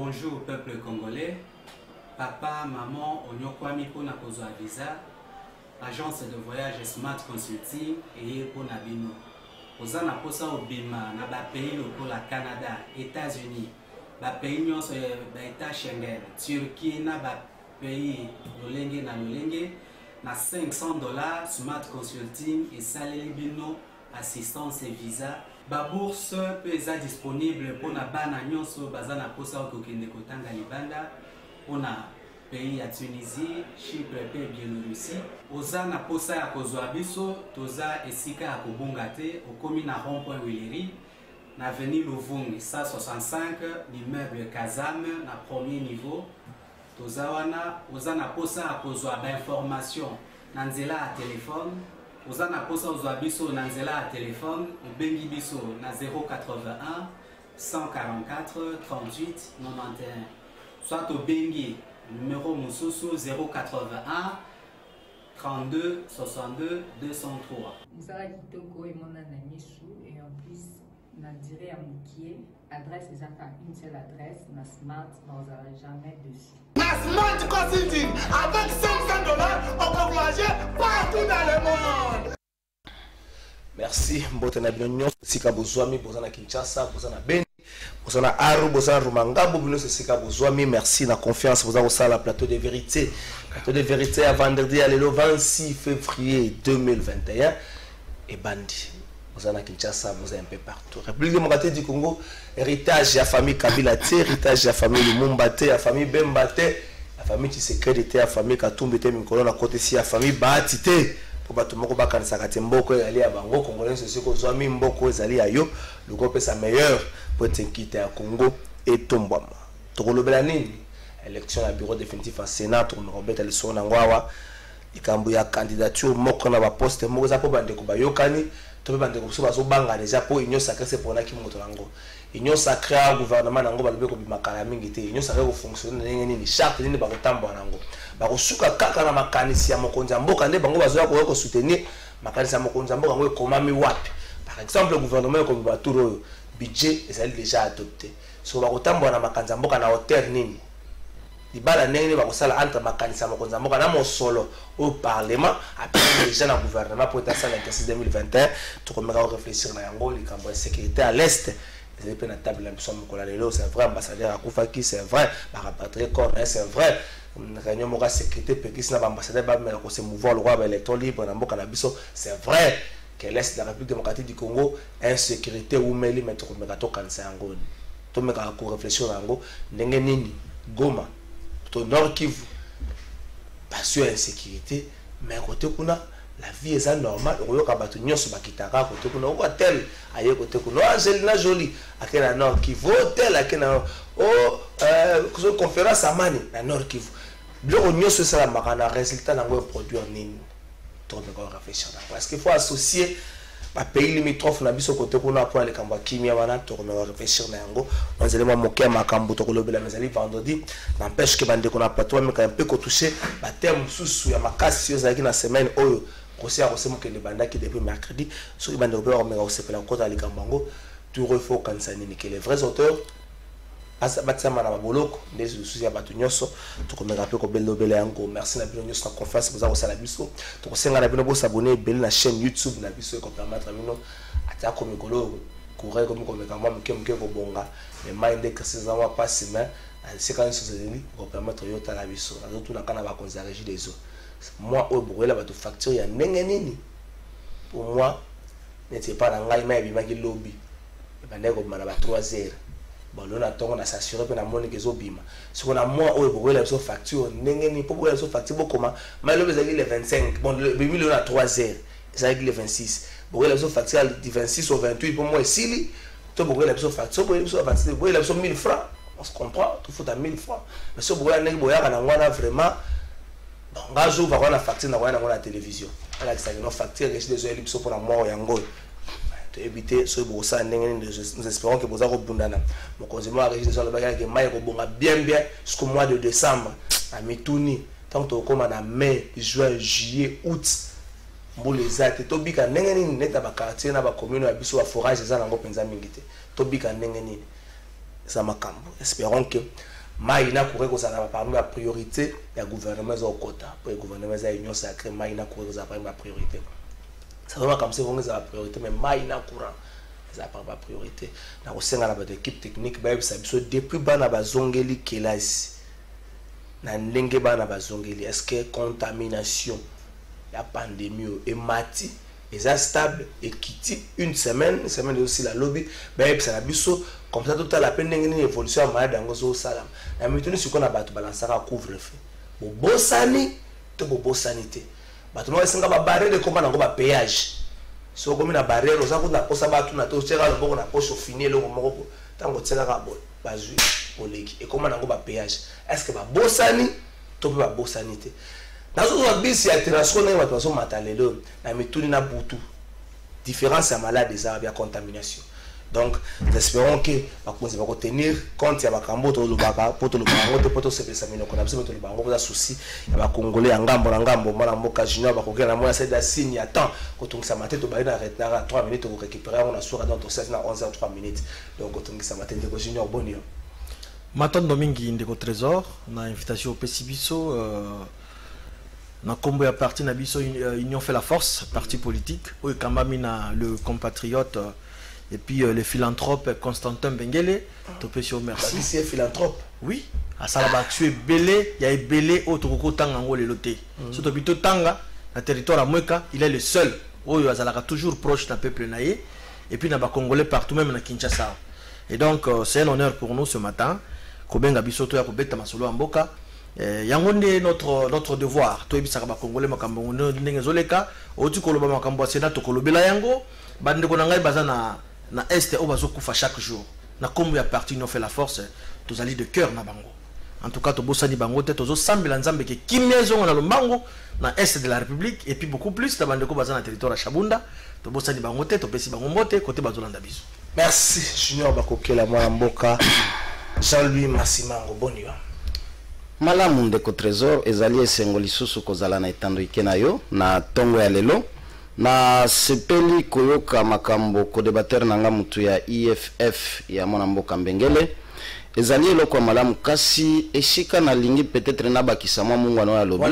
Bonjour peuple congolais. Papa, maman, onyokwami pona kozwa visa. Agence de voyage Smart Consulting et pour Nabino. Oza na posa obima na ba pays lokola Canada, États-Unis, ba pays nyonso ba État Schengen, Turquie na ba pays lolenge na $500 Smart Consulting et saleli bino assistance et visa. Ba bourse peut être disponible pour na bana nyonso baza na posa okokende kotanga libanda pona pays à Tunisie, Chypre et Biélorussie. Oza na posa ya kozwa biso, toza esika ya kobonga te, okomi na rond-point Willery, na avenue Louvungi, 165, l'immeuble Kazam, na premier niveau. Toza wana, oza na posa ya kozwa ba information na nzela ya téléphone. Oza na posa ozwa biso na nzela ya téléphone, obengi biso na 081 144 38 91. Soit obengi numéro Moussousou 081 32 62 203. Moussala Kitoko et mon anamisou et en plus na diré à Moukié, adresse exacte à une seule adresse, na Smart, on n'aura jamais dessus. Na Smart Consulting, avec $500, on peut voyager partout dans le monde. Merci, Mbotana Binonyo, Sika Bozwami, Bozana Kinshasa, Bozana Beni, Bozana Aru, Bozana Rumanga, Bobino, Sika Bozwami, merci, la confiance, vous avez aussi la plateau de vérité. Plateau de vérité à vendredi, allez le 26 février 2021. Et Bandi, Bozana Kinshasa, vous avez un peu partout. République démocratique du Congo, héritage de la famille Kabila, héritage de la famille Lumumba, la famille Bemba, la famille Tshisekedi, la famille Katumbi, la côté ici, la famille Baatite. Bato moko bakanisa kati mboko ezali ya bango congolais ceci ko zwami mboko ezali ya yo le groupe est sa meilleure pour t'inquiéter à Congo et tombama tokolobela nini élection ya bureau définitif à Sénat to robeta le sona ngwawa ikambu ya candidature moko na ba poste moko za po bande ko bayokani to bande ko so bazo banga déjà po union sacrée c'est pour na ki moto nango union sacrée à gouvernement nango balobe ko bimakala mingi te union sacrée ko fonctionner nini charte nini ba ko tambwa nango bakosuka kaka na makanisi ya mokonzi ya mboka nde bango bazoya ko soutenir makanisi ya mokonzi ya mboka ngo ekomami wapi. Par exemple le gouvernement ko baturo oyo budget ezali déjà adopté so bakotambwa na makanisi ya mboka na hauteur nini libala ndenge bakosala entre makanisi ya mokonzi ya mboka na mosolo au parlement après déjà na gouvernement pour être ça l'exercice 2021 tokomeka ko réfléchir na yango likambo ya sécurité à l'est. C'est pas une table c'est vrai, ambassadeur Akoufaki, c'est vrai, rapatrié corps, c'est vrai. Réunion de sécurité, Pékis n'a ambassadeur, mais se mouvoir le roi électron libre, c'est vrai que l'Est de la République démocratique du Congo, insécurité ou mêlée, mais tout le monde a un tout le monde a réfléchir à Ango, Nengenini, Goma, tout Nord Kivu, pas sûr insécurité, mais à côté qu'on a. La vie est normale, on a battu nyonso bakitaka côté kuna ko tel aye côté kuna Angelina Jolie akena Nord Kivu tel akena ko conférence amani na Nord Kivu bilo nyonso ça la makana résultat na ngo produire nini to me ko réfléchir parce qu'il faut associer ba pays limitrophe na biso côté kuna pour les kamba kimia wana to me réfléchir na yango on zele mo moke makambo to ko lobela mezali vendredi n'empêche que bande qu'on a pas toi mais quand un peu ko toucher ba terme sous ya makasi yozaki na semaine oyo conseil à recevoir que les bandes qui depuis mercredi sur les bandes de mais aussi pour la côte à l'Ikambango tout refait au Kansani que les vrais auteurs à Batsama na Boloko des soucis à Batunyoso tout comme rappelé que Bello Belango merci la bien na confiance vous avez aussi la biso tout c'est la bien s'abonner belle la chaîne YouTube na biso comme permettre à nous attaque comme écolo courir comme moi que bonga mais mind que ces ans pas semaine c'est quand même sur les pour permettre yota la biso tout na kana ba konzaregi des eaux. Moi au bourreau là tu facture ya nini pour moi n'était pas dans ngai mais bima ki lobby et ben nego mana ba 3h bon là on attend on a s'assurer que na moni kezo bima si on a moi au bourreau là so facture nini pour bourreau so facture comment mais le bezali le 25 bon le bimi là 3h ça le 26 bourreau là so facture du 26 au 28 pour moi ici to bourreau là so facture bourreau là so 1000 francs on se comprend tout faut à 1000 francs mais ce bourreau là nego boya kana ngwana vraiment. Donc, un jour, on va avoir la facture dans la télévision. On a une facture des ellipses pour la mort et en gros. Pour éviter ce que nous espérons que vous avez rebondana. Mon conseil a régi sur le bagage que Maï rebondra bien jusqu'au mois de décembre. À Mitouni, tant que comme en mai, juin, juillet, août. Pour les actes, Tobika Nengeni n'est pas quartier, n'a pas commune, à Bissou à forage, et ça n'a pas pensé à Mingite. Tobika Nengeni. ça m'a cambo. Espérons que Maïna courir aux parmi la priorité et le gouvernement au quota pour le gouvernement de l'Union sacrée Maïna courir aux parmi la priorité. Ça vraiment comme si vous avez la priorité mais Maïna courant ça pas la priorité. Na au sein de l'équipe technique ba ça depuis bana bazongeli kelasi. Na ndenge bana bazongeli est-ce que contamination la pandémie et mati est stable et quitte une semaine aussi la lobby ba ça la biso comme ça toute la peine une évolution malade dans zo salam na mituni siko na bato balansaka couvre-feu bo sani to bo sanité bato no esenga ba barrière de combat na ko ba péage so comme na barrière oza ko na posa bato na to tsheka lo na poso fini le moko tango tsheka ka bo bazui oleki et comment na ko ba péage est-ce que ba bo sani to ba bo sanité nazo ba bisi ya terrasse na bato so matalelo na mituni na butu différence ya malade des arabes ya contamination. Donc, nous espérons que nous allons tenir compte de la Cambo, de la Poto, de la Poto, de la souci, de la Congolais, en Gambo, Manamoka Junior, de la Moya, c'est de la signe, attend, quand on s'amaté, on va arrêter 3 minutes, on récupérer, on a sourd dans 11h3 minutes. Donc, quand on s'amaté, de Junior, bon dia. Matan Domingue Ndeko Trésor, na invitation au Pessibiso, na combo ya parti na biso Union fait la force, parti politique, où Kambamina le compatriote. Et puis le philanthrope Constantin Bengele, Topesio merci. Ici est philanthrope. Oui. À Salaba, tu es belé, il y a belé au Toko Tanga le loté. Surtout Bito Tanga, le territoire à Mweka, il est le seul. Où il y toujours proche d'un peuple naïe. Et puis il y a des Congolais partout, même à Kinshasa. Et donc c'est un honneur pour nous ce matin. Kobenga Bisoto ya Kobeta Masolo Amboka. Yangonde notre devoir. Toi Bisaka Congolais Makambo Nengezoleka. Otu Koloba Makambo Sénat Kolobela Yango. Bande Konangai Bazana. Na est au bazo kufa chaque jour na comme ya parti nous fait la force tous alliés de cœur na bango en tout cas to bosani bango te tozo sambela nzambe ke kimiezo na lombango na est de la république et puis beaucoup plus na bande ko baza na territoire ya Shabunda to bosani bango te to pesi bango mote côté bazolanda biso. Merci Junior Bakokela mwana mboka Jean-Louis Massimango bonio malamu Ndeko Trésor ezali esengo lisusu kozala na etando ikenayo na tongo ya lelo na sepeli koyoka makambo ko debater nanga mutu ya IFF ya mwana mboka Mbengele ezali eloko malamu kasi eshika na lingi peut-être na bakisa mwa mungu ano ya lobi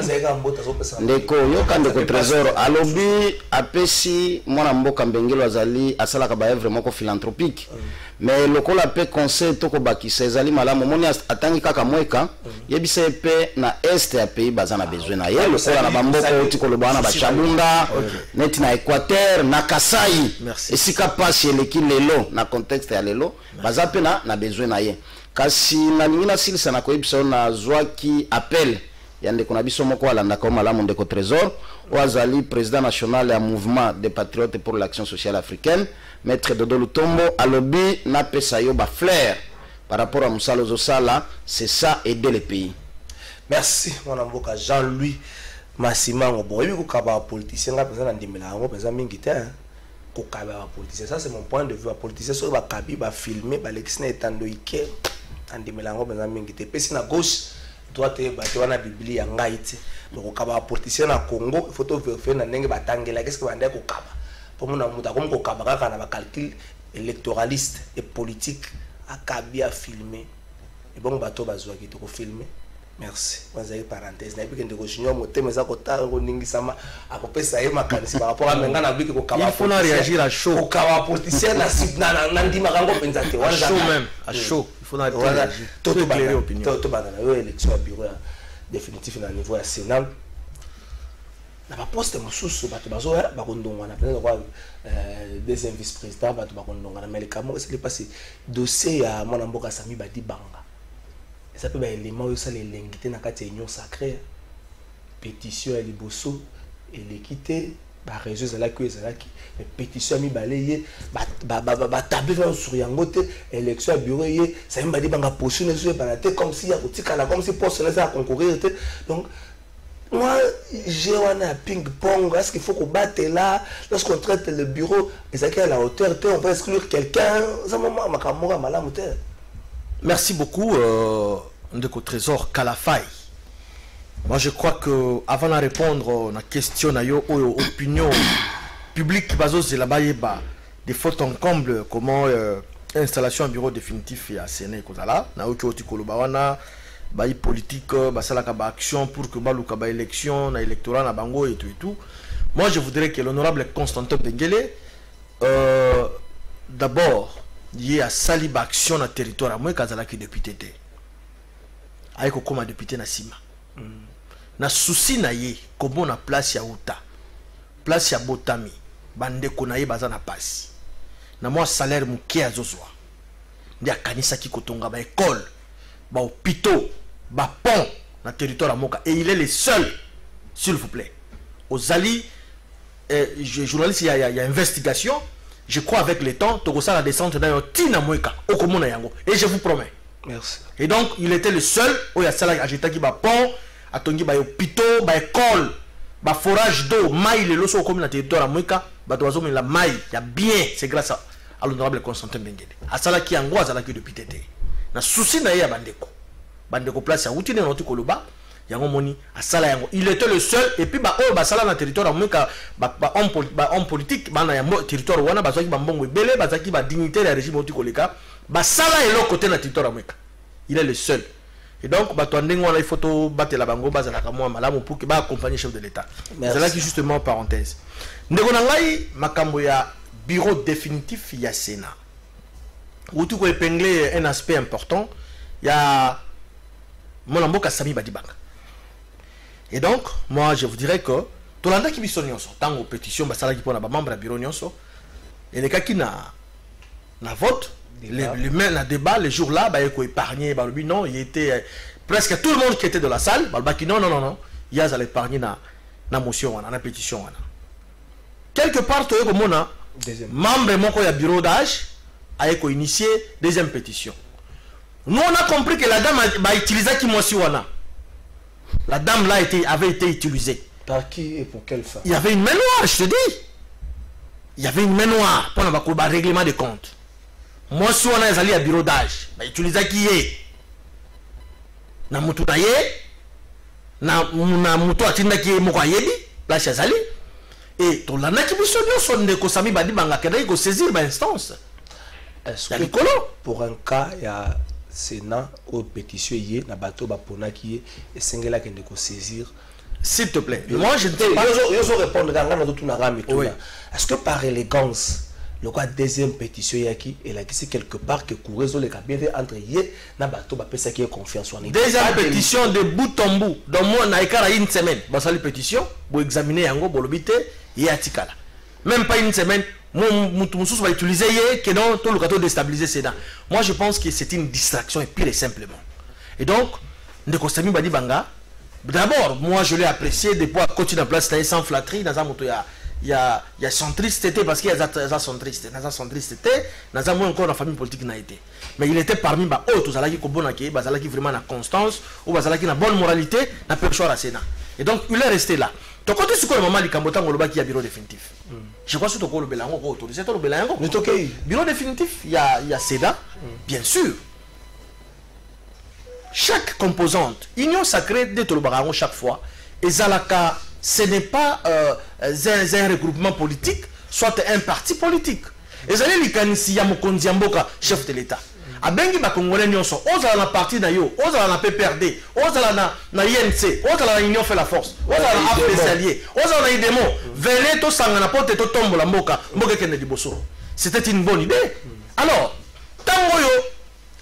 ndeko yoka Ndeko Trésor alobi apesi mwana mboka Mbengele azali asalaka ba œuvre moko philanthropique mais lokola pe conseil toko bakisa ezali malamu moni atangi kaka mweka yebisa pe na est ya pays bazana besoin na ye lokola na bamboka oti kolobana ba Shabunda neti na Équateur na Kasai esika pasi eleki lelo na contexte ya lelo baza pe na besoin na ye kasi na lingina silisa na koyebisa na zwaki appel ya ndeko na biso moko alandaka malamu Ndeko Trésor oazali président national ya mouvement des patriotes pour l'action sociale africaine Maître Dodo Lutombo alobi na pesa yo ba flair par rapport à Moussalo Zosala, c'est ça aider les pays. Merci mon avocat Jean-Louis Massimango. Bon, il y a des politiciens qui sont politicien. Ça c'est mon point de vue. Les politiciens sont filmer, à gauche, droite, la Bible, donc les politiciens na Congo, il faut vérifier qu'est-ce que pour moi, un calcul électoraliste et politique à filmer. Et bon, bateau bazoua qui te filmer. Merci. Moi, j'ai une parenthèse. Je vais vous dire que je il faut réagir à chaud. À chaud même. À chaud. Il faut réagir. Tout éclairer l'opinion. L'élection à bureau définitif au niveau du Sénat. Na ba poste mususu bato bazo bakondongana peut-être deuxième vice-président bato bakondongana mais le Cameroun c'est passé dossier ya mwana mboka Sami Badi Banga ça peut ba élément yo ça les lengité na kati union sacrée pétition ya liboso et l'équité ba réseau za la que za qui pétition mi balayé ba taper sur yango te élection à bureau yé Sami Badi Banga postule sur banate comme si ya kotikala comme si poste na ça concourir donc moi, j'ai un ping-pong. Est-ce qu'il faut qu'on batte là? Lorsqu'on traite le bureau, est-ce qu'à la hauteur, on peut exclure quelqu'un? Merci beaucoup, Ndeko Trésor Kalafai. Moi, je crois que avant de répondre à la question, à l'opinion publique, des fautes en comble, comment installation en bureau définitif ya Sénat kozala na oki oti koloba wana ba politique ba salaka ba action pour que baluka ba élection na électorat na bango et tout. Moi je voudrais que l'honorable Constantin Benguele d'abord y a sali ba action na territoire à moi kazala ki député té ayeko koma député na sima na souci na ye komo na place ya uta place ya botami bande ko na ye baza na pasi na moi salaire muke azozwa ndi akanisa ki kotonga ba école ba hôpitaux ba pont na territoire moka et il est le seul s'il vous plaît aux ali journaliste il y a investigation je crois avec le temps tokosa la descente dans tina moeka okomona yango et je vous promets merci et donc il était le seul où il y a ça ajeta ki ba pont atongi ba hôpitaux ba école ba forage d'eau maille le loso comme na territoire moeka ba doazo mais la maille il y a bien c'est grâce à l'honorable Constantin Benguele asala ki yango azala ki député té na souci na ya bandeko place ya outine na koloba yango moni asala yango il était le seul et puis ba o ba sala na territoire moka ba homme politique ba na ya territoire wana ba zaki ba mbongo ebele ba zaki ba dignitaire ya régime oti koleka ba sala elo côté na territoire moka il est le seul et donc ba to ndengo na photo batela bango bazala ka moi malamu pour que ba accompagner chef de l'état c'est qui justement parenthèse ndeko na ngai makambo ya bureau définitif ya Sénat où tu peux épingler un aspect important il y a mon amboka Sami Badibanga. Et donc, moi, je vous dirais que tout le monde qui vit tant aux pétitions, bah, qui pour les membres du bureau, et les cas qui n'a vote, le débat, les jours-là, bah, il faut épargner, bah, non, il était presque tout le monde qui était dans la salle, bah, non, il y a à l'épargner na motion, na pétition. Quelque part, tu as comme membre de mon bureau d'âge, a initié deuxième pétition. Nous on a compris que la dame a utilisé qui moi wana. La dame là avait été utilisée. Par qui et pour quelle femme? Il y avait une main noire, je te dis. Il y avait une main noire pour le règlement des comptes. Moi si on a allé à bureau d'âge, bah utiliser qui est. Na mutu na ye, na mutu atinda qui est moko yebi, la chazali. Et tout la naki biso son de ko Sami Badibanga kedai ko saisir ba instance. Est-ce que pour un cas il y a Sénat ou pétition yé na bateau bapona qui est et singela qui ne ko saisir s'il te plaît moi je ne sais pas je répondre dans tout na rami tout est-ce que par élégance le quoi deuxième pétition yaki et là qui c'est quelque part que courezo le kabere entre yé na bateau ba pesa qui est confiance en deuxième pétition de bout en bout dans moi na ikara une semaine ba sali pétition pour examiner yango bolobité yé atikala même pas une semaine Moussous va utiliser que non tout le cas déstabiliser Sénat. Moi je pense que c'est une distraction et pire et simplement. Et donc Ndeko Sami Badibanga d'abord moi je l'ai apprécié depuis à continuer en place sans flatterie dans un moto il y a centriste parce qu'il y a centriste dans un moins encore la famille politique n'a été mais il était parmi ba tous ala qui kobona qui bazala qui vraiment na constance ou bazala qui na bonne moralité na perchoir à Sénat et donc il est resté là. Tu côté ce que le maman Likambota ngoloba qui a bureau définitif. Je crois que le belango ko autorisé to le belango. Bureau définitif, il y a Sénat, bien sûr. Chaque composante, union sacrée de to le barango chaque fois et zalaka ce n'est pas un regroupement politique, soit un parti politique. Et zali likanisi ya mokonzi mboka chef de l'état. Abengi ba congolais nyonso ozala na parti na yo ozala na PPRD ozala na INC ozala na union fait la force ozala na AFDC allié ozala na IDEMO venez to sanga na pote to tombola mboka kende liboso c'était une bonne idée alors tango yo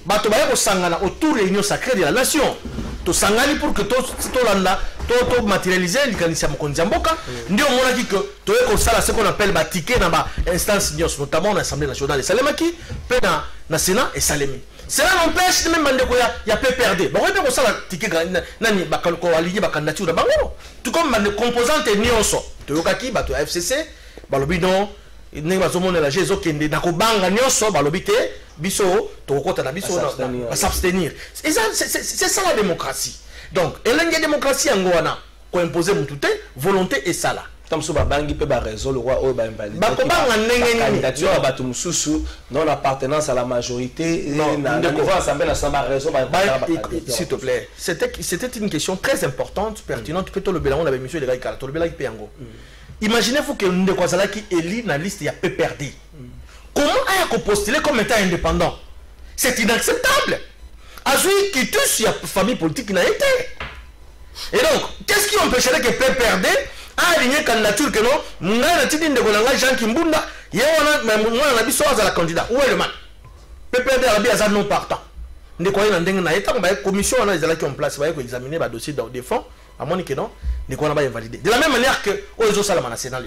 bato ba ko sangana autour de l'union sacrée de la nation to sangani pour que to landa to matérialiser likanisa mokonzi mboka ndio mona ki que to ko sala ce qu'on appelle ba ticket na ba instance nyos notamment l'Assemblée nationale salemaki pe na Sénat et Salemi. Cela n'empêche même bandeko ya PPRD. Ba ko sala ticket nani ba ko aligner ba candidature ba bango. Tout comme ba composante nyonso to yokaki ba to FCC ba lobi non ne ba zomona la jezo kende na ko banga nyonso ba lobi te biso to kota na biso na s'abstenir. C'est ça la démocratie. Donc, la démocratie en Gouana, qu'on impose mututé, volonté et ça là. Comme ça, bangi peut ba raison le roi ba invalider. Ba ko banga candidature à batum susu non appartenance à la majorité non na devant assemblée nationale raison s'il te plaît. C'était une question très importante, pertinente que tout le bilan on avait monsieur les gars tout le bilan qui yango. Imaginez-vous que Ndeko Azala qui élit na liste ya PPRD. comment a postulé comme état indépendant? C'est inacceptable. Azui qui touche la famille politique n'a été. Et donc, qu'est-ce qui empêcherait que PPRD a aligné candidature que non? Mungana n'a tini de Jean Kimbunda, a biso à la candidat. Où est le man? PPRD a bien non partant. Nous avons une commission qui en place pour examiner le dossier de fonds. À mon avis, non, nous avons validé. De la même manière que aux Salama national,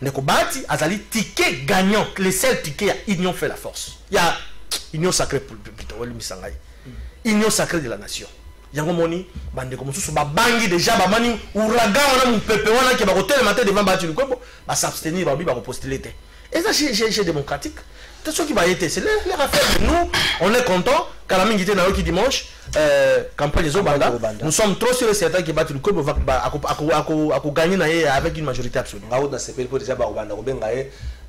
nous avons bâti un ticket gagnant. Les seuls tickets, Union fait la force. Il y a Union sacrée plutôt, Union sacrée de la nation. Yango moni bande comme ça bangi déjà ba mani ouragan on a mon peuple on a qui va hôtel matin devant battu le corps va s'abstenir va postuler. Et ça c'est démocratique. C'est ce qui va être c'est les affaires. Nous on est content quand la mingi était qui dimanche campagne Zobanda nous sommes trop sûrs et certains qui battent le corps va à gagner avec une majorité absolue. Ngao dans ce pays pour déjà ba obanda obenga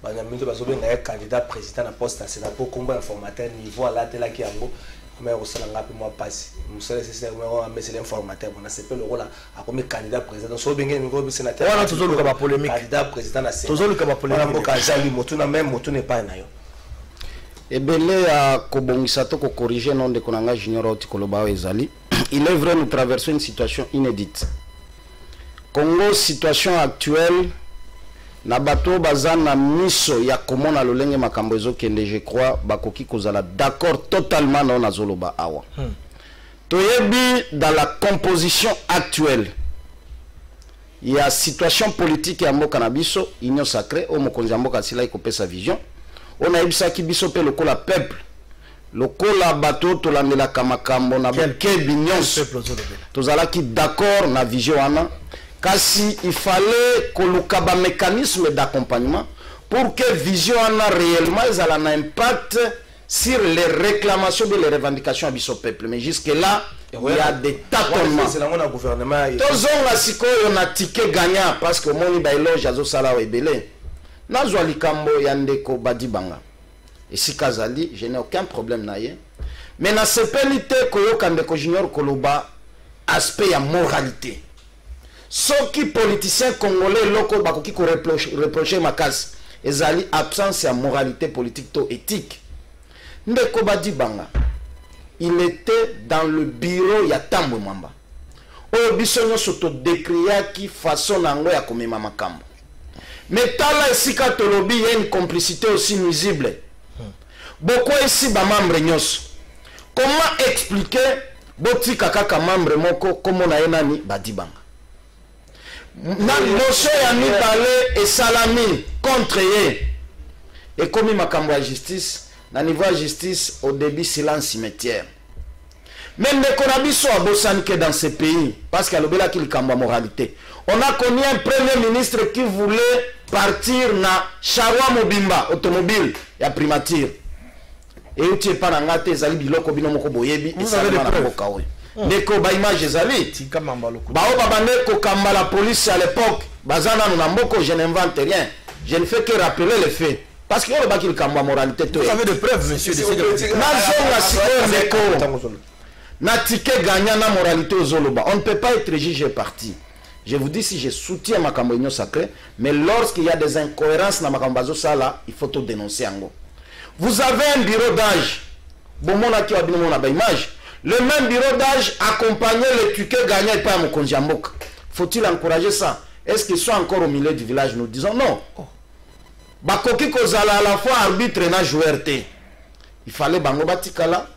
banyamito bazobenga candidat président na poste c'est na pour combat informateur niveau à la télé qui yango mais au sein de la moi passe nous sommes nécessaires mais c'est l'informateur on a ce le rôle à comme candidat président so benga niveau sénateur on a toujours le polémique candidat président na sénateur toujours le polémique mboka jali motu na même motu n'est pas na yo ebele a kobongisa to ko corriger non de konanga junior oti koloba ezali. Il est vrai nous traversons une situation inédite. Congo situation actuelle na bato bazana miso ya komona lolenge makambo ezokende je crois bakoki kozala d'accord totalement na nazoloba awa. Toyebi dans la composition actuelle il y a situation politique ya mboka na biso union sacrée o mokonzi ya mboka sila ikopesa vision on a ebisaki biso pe lokola peuple lokola bato tolandelaka makambo na bokebi nyonso tozalaki d'accord na vision wana. Kasi il fallait coloquer un mécanisme d'accompagnement pour que Vision en a réellement un impact sur les réclamations et les revendications du peuple. Mais jusque-là, il y a des tâtonnements. C'est le gouvernement. On a ticket gagnant parce que mon ibaïloge a zosala ebele. Nazo alikambo yandeko badibanga. Et si Kazali, je n'ai aucun problème naie. Mais na sepelité koyo kandeko junior koloba aspect ya moralité. Ceux qui politiciens congolais locaux bakoki ko reprocher makasi ezali absence ya moralité politique to éthique. Ndeko badibanga il était dans le bureau ya Tambo Mamba. O biso nyoso to décrire qui façon nango ya komema makambo. Mais tala esika tolobi il y a une complicité aussi nuisible. Beaucoup ici ba membre nyos. Comment expliquer botika kaka membre moko comme na yenani badibanga. Na notion ya mibale et salami contre ye. Et comme makambo ya justice, na niveau ya justice au début silence cimetière. Même les konabiso a bosani que dans ce pays parce qu'il y a le qui kamba moralité. On a connu un premier ministre qui voulait partir na Charwa Mobimba automobile ya primature. Et tu es pas ngate ezali biloko bino moko boyebi et ça va na bokawe. Neko ba image ezali ba o baba neko kamba la police à l'époque bazana na mboko je n'invente rien. Je ne fais que rappeler les faits parce que le baki kamba moralité to. Vous avez des preuves monsieur de ces na zonga siko neko na ticket gagnant na moralité aux Zoloba. On ne peut pas être jugé parti. Je vous dis si je soutiens ma campagne sacrée, mais lorsqu'il y a des incohérences dans ma campagne sala, il faut tout dénoncer en gros. Vous avez un bureau d'âge. Bon mon qui a bien mon image. Le même bureau d'âge accompagné les tickets gagnés par mon conjambok. Faut-il encourager ça? Est-ce qu'ils sont encore au milieu du village? Nous disons non. Bakoki kozala à la fois arbitre et joueur. Il fallait bango batikala.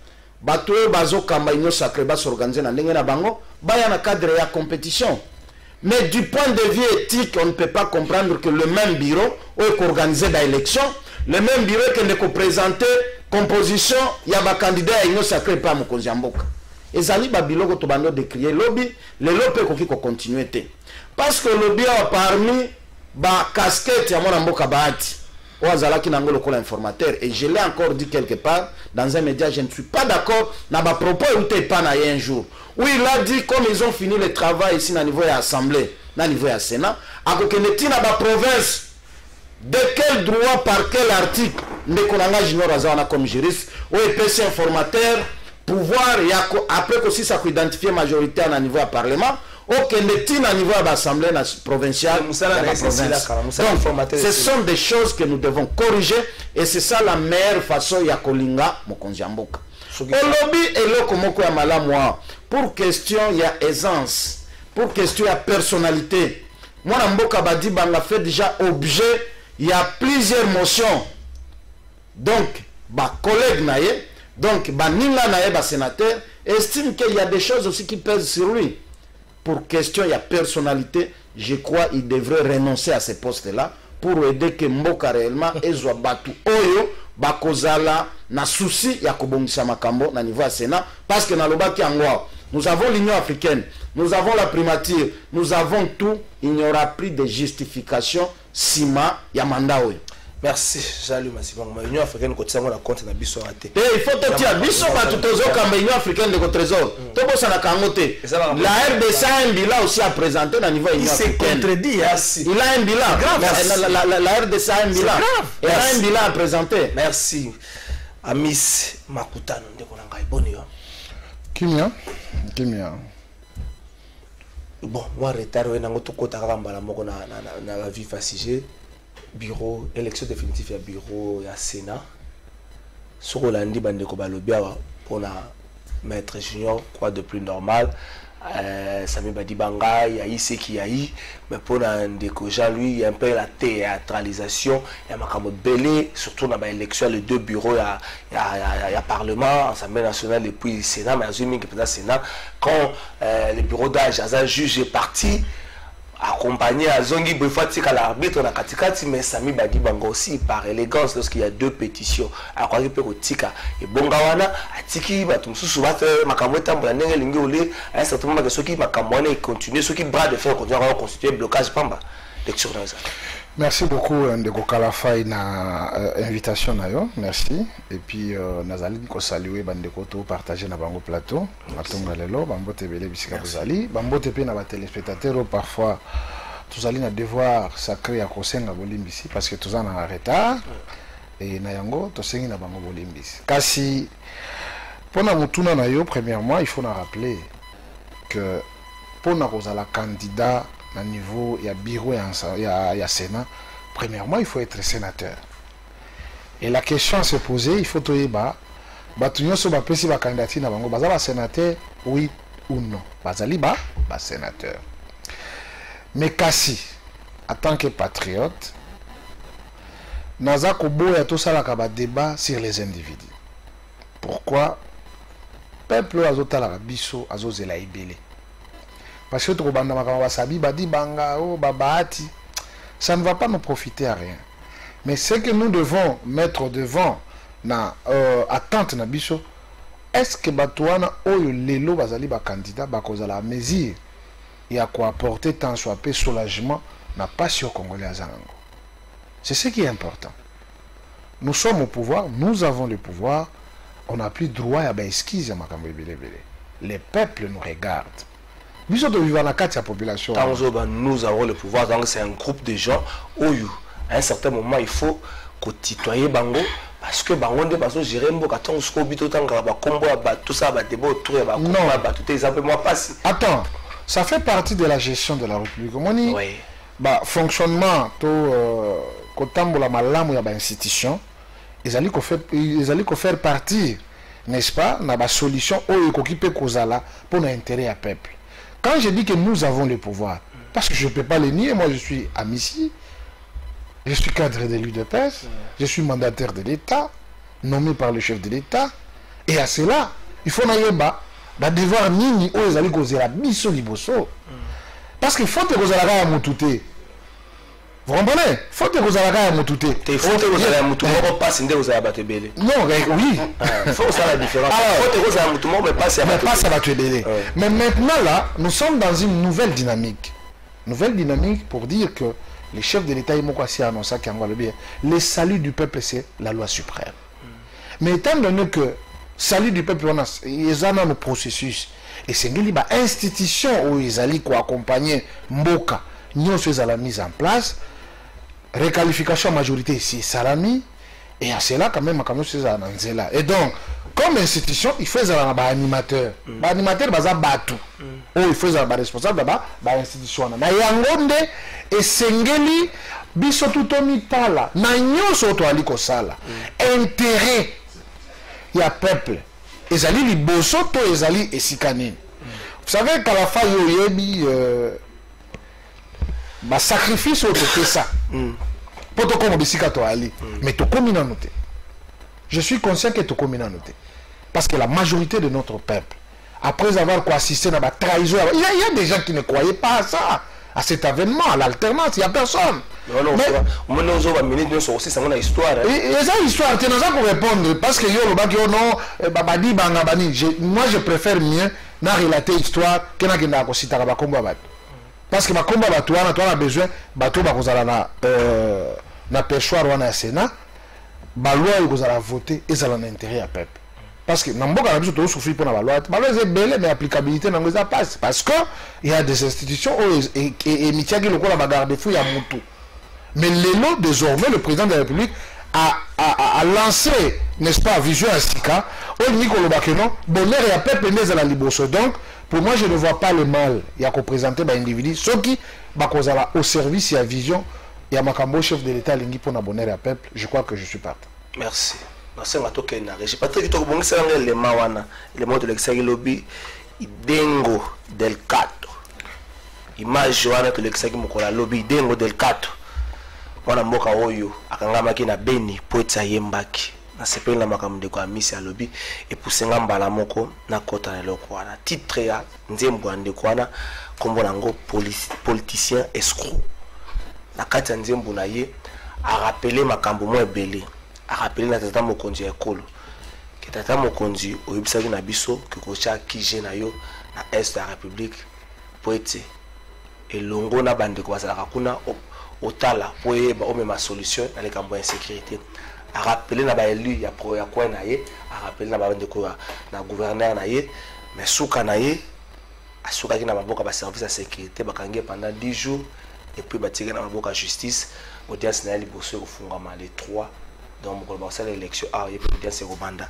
Bato bazo kamba union sacrée ba s'organiser na ndenge na bango ba ya na cadre ya compétition. Mais du point de vue éthique, on ne peut pas comprendre que le même bureau ou organiser l'élection, le même bureau qui ne présenter composition, il y a un candidat à union sacrée par Mokonzi Mboka. Et Zali Babiloko Tobando de crier lobby, le lobby peut continuer. Parce que le lobby a parmi ba casquette ya mon Mboka Bahati. Informateur. Et je l'ai encore dit quelque part dans un média, je ne suis pas d'accord dans ma propos où pas un jour. Où il a dit comme ils ont fini le travail ici au niveau de l'Assemblée, au niveau de Sénat, à côté de la province, de quel droit, par quel article, ne connaît junior comme juriste, ou EPC informateur, pouvoir, et après aussi ça peut identifier majoritaire au niveau du Parlement, okende tina niveau ya l'Assemblée provinciale. Donc, ce sont des choses que nous devons corriger et c'est ça la meilleure façon ya kolinga mokonzi ya mboka. Olobi eloko moko ya malamu pour question ya aisance, pour question ya personnalité. Moi na mboka badi banga fait déjà objet, il y a plusieurs motions. Donc, ba collègue naye, donc ba ninga naye ba sénateur estime qu'il y a des choses aussi qui pèsent sur lui. Pour question il y a personnalité, je crois il devrait renoncer à ce poste-là pour aider que mboka réellement ezwa batu oyo bakozala na souci ya kobongisa makambo na niveau ya Sénat parce que na lobaki angwa nous avons l'Union africaine, nous avons la primature, nous avons tout, il n'y aura plus de justification sima ya mandat oyo. Merci, Jalou Massibanga. L'Union africaine côté la compte na biso raté. Et il faut te dire biso ba tutozo comme l'Union africaine de trésor. To bossa na kangote. La RDC a un bilan aussi à présenter au niveau Union africaine. Il s'est contredit. Il a un bilan. La RDC a un bilan. Il a un bilan à présenter. Merci. Amis Makutano ndeko na ngai boni yo. Kimia. Bon, moi retard we nango to kota kambala moko na la vie facile. Bureau, élection définitive ya bureau ya Sénat. Sokolandi bandeko balobi pour na maître junior quoi de plus normal. Sami Badibanga, il y a ici qui y a eu, mais pour Ndeko Jean-Louis, il y a un peu la théâtralisation, il y a Makamo Belé, surtout dans l'élection, les deux bureaux, il y a Parlement, Assemblée nationale et puis Sénat, mais il y a Sénat. Quand le bureau d'âge, un juge est parti, accompagné à Zongi Bouffati à l'arbitre na katikati, mais Sami Badibanga aussi par élégance lorsqu'il y a deux pétitions à quoi il peut tika et bongawana atiki batumsusu bate makamweta mblanenge lingi ole à un certain moment que ceux qui makamwana continuer ceux qui bras de fer continuer à constituer blocage pamba lecture dans ça. Merci beaucoup Ndeko Kalafai na invitation na yo, merci et puis nazali ko saluer bandeko to partager na bango plateau matonga lelo bambote belé bisika bozali bambote pe na ba téléspectateurs parfois tous allez na devoir sacré à kosenga bolimbisi parce que tous en en retard et na yango to sengi na bango bolimbisi kasi pona mutuna na yo premièrement il faut na rappeler que pona kozala candidat à niveau il y a bureau il y a Sénat. Premièrement, il faut être sénateur. Et la question à se poser, il faut trouver batunyo so ba pesi ba candidature na bango bazala sénateur oui ou non. Bazali ba sénateur. Mais kasi en tant que patriote, naza ko boya to sala ka ba débat sur les individus. Pourquoi peuple azotala biso azozela ibele. Parce que ça ne va pas nous profiter à rien. Mais ce que nous devons mettre devant na attente na biso, est-ce que Batouana oyo lelo bazali ba candidat ba kozala mesure et à quoi apporter tant soit peu soulagement na passion congolais à Zango. C'est ce qui est important. Nous sommes au pouvoir, nous avons le pouvoir, on n'a plus droit à esquisse à makambo belé. Les peuples nous regardent. Nous avons le pouvoir, donc c'est un groupe de gens où à un certain moment il faut tutoyer bango parce que bango ne pas gérer mbo katon sko bito tanga ba combo ba tout ça ba débat autour ba combat ba tout exemple moi passe. Attends, ça fait partie de la gestion de la République. Moni oui. Ba fonctionnement to kotambola malamu ya ba institution ils allaient ko faire partie n'est-ce pas na ba solution oyo ko kipe kozala pour l'intérêt à peuple. Quand je dis que nous avons le pouvoir, parce que je ne peux pas le nier, moi je suis amici, je suis cadre de l'UDPS, je suis mandataire de l'État, nommé par le chef de l'État, et à cela, il faut naïeba, devoir nini o ezali kozela biso liboso. Parce qu'il faut que vous ayez motouté. Vous comprenez? Faut que vous ayez motouté. Il faut que vous ayez motouté. On passeinde vous ayez battu belé. Non, oui. Il faut que ça la différence. Il faut que vous ayez motouté, mais pas à battu belé. Mais maintenant là, nous sommes dans une nouvelle dynamique. Nouvelle dynamique pour dire que les chefs de l'État Imokwasi annoncé qu'il y a le bien. Le salut du peuple c'est la loi suprême. Mais étant donné que salut du peuple ils ont un processus et c'est une institution où ils allaient accompagner Mboka. Nous faisons la mise en place. Réqualification majorité ici, Salami, Et à cela, quand même, c'est un Nzela. Et donc, comme institution, il faut un animateur. L'animateur, il faut un bateau. Il faut un responsable de l'institution. Mais il y a un monde et Sengeli, biso tutomi tala, na nyoso to aliko sala. Intérêt, il y a peuple. Ezali liboso to ezali esikani. Vous savez qu'à la fin, il y a eu un sacrifice au fait ça. Pour te comme bisika to ali. Mais to comme noté. Je suis conscient que to comme noté. Parce que la majorité de notre peuple, après avoir assisté à la trahison, il y a des gens qui ne croyaient pas à ça, à cet événement, à l'alternance, il n'y a personne. Non, mais on a une histoire. Et ça, histoire, tu n'as pas pour répondre. Parce que moi, je préfère mieux na relater l'histoire que na kenda ko sitaka ba komba bato. Parce que ba komba bato wana to a besoin bato ba kozala na perchoir wana ya Sénat, ba loi kozala voter ezala na intérêt ya peuple. Parce que namboka na biso to souffrir pour na ba loi est belle mais applicabilité nango za passe parce que il y a des institutions et mitiaki lokola ba garde-fou ya mutu. Mais l'élo désormais le président de la République a lancé, n'est-ce pas, Vision à Sika, au Nicolas Bakeno, bonheur et à peuple à la liboso. Donc, pour moi, je ne vois pas le mal. Il y a qu'à présenter des individus, ceux qui, au service, il y a Vision, il y a Makambo, chef de l'État, Lingi pour bonheur et à peuple. Je crois que je suis partant. Merci. Merci à toi, Kenare. Je pas très vite au bon c'est les mawana, les mots de l'extérieur lobby, Dengo del Cato. Image Joana que l'extérieur mokola lobby Dengo del Cato. Wana mboka oyo akangamaki na Beni po etsa yembaki na sepeli na makambo de kwa misi ya lobi et poussenga mbala moko na kota na loko wana titre ya nzembo ande kwana kombo nango politicien escroc na kati ya nzembo na ye a rappeler makambo mo ebele a rappeler na tata mokonzi ya ekolo ke tata mokonzi oyebisaki na biso ke kocha kije na yo na est de la République po ete elongo na bandeko bazalaka kuna otala pour ma solution dans les camps d'insécurité a rappeler na ba élu ya pro ya quoi na ye a rappeler na ba ndeko na gouverneur na ye mais souka na ye asuka ki na maboka ba service de sécurité bakangi pendant 10 jours et puis batiré na maboka justice audience na liboso ofungama les 3 donc ko ba sala élection a et puis audience Rwanda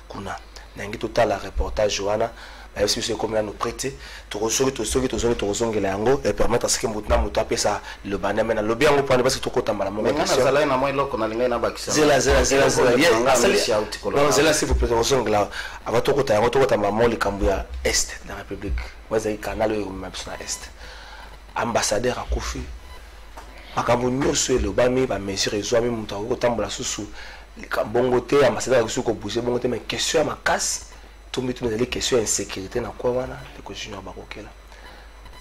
kuna nangi total reportage Joana mais si c'est comme là nous prêter tozongela yango et permettre à ce que mutna mutape ça le bané mais na lobi yango pour parce que tokota mbala mo mais ça là na moi loko na linga na bakisa zela s'il vous plaît tozongela avant tokota yango tokota mbala likambo ya est de la République waza canal yo mapsona est ambassadeur akufi makambo nyoso le bami ba mesure ezwami mutu akotambola susu likambo te ambassadeur akusu ko bouger bongo te mais question ya makasi tout le monde a des questions d'insécurité dans quoi wana de continuer à bakokela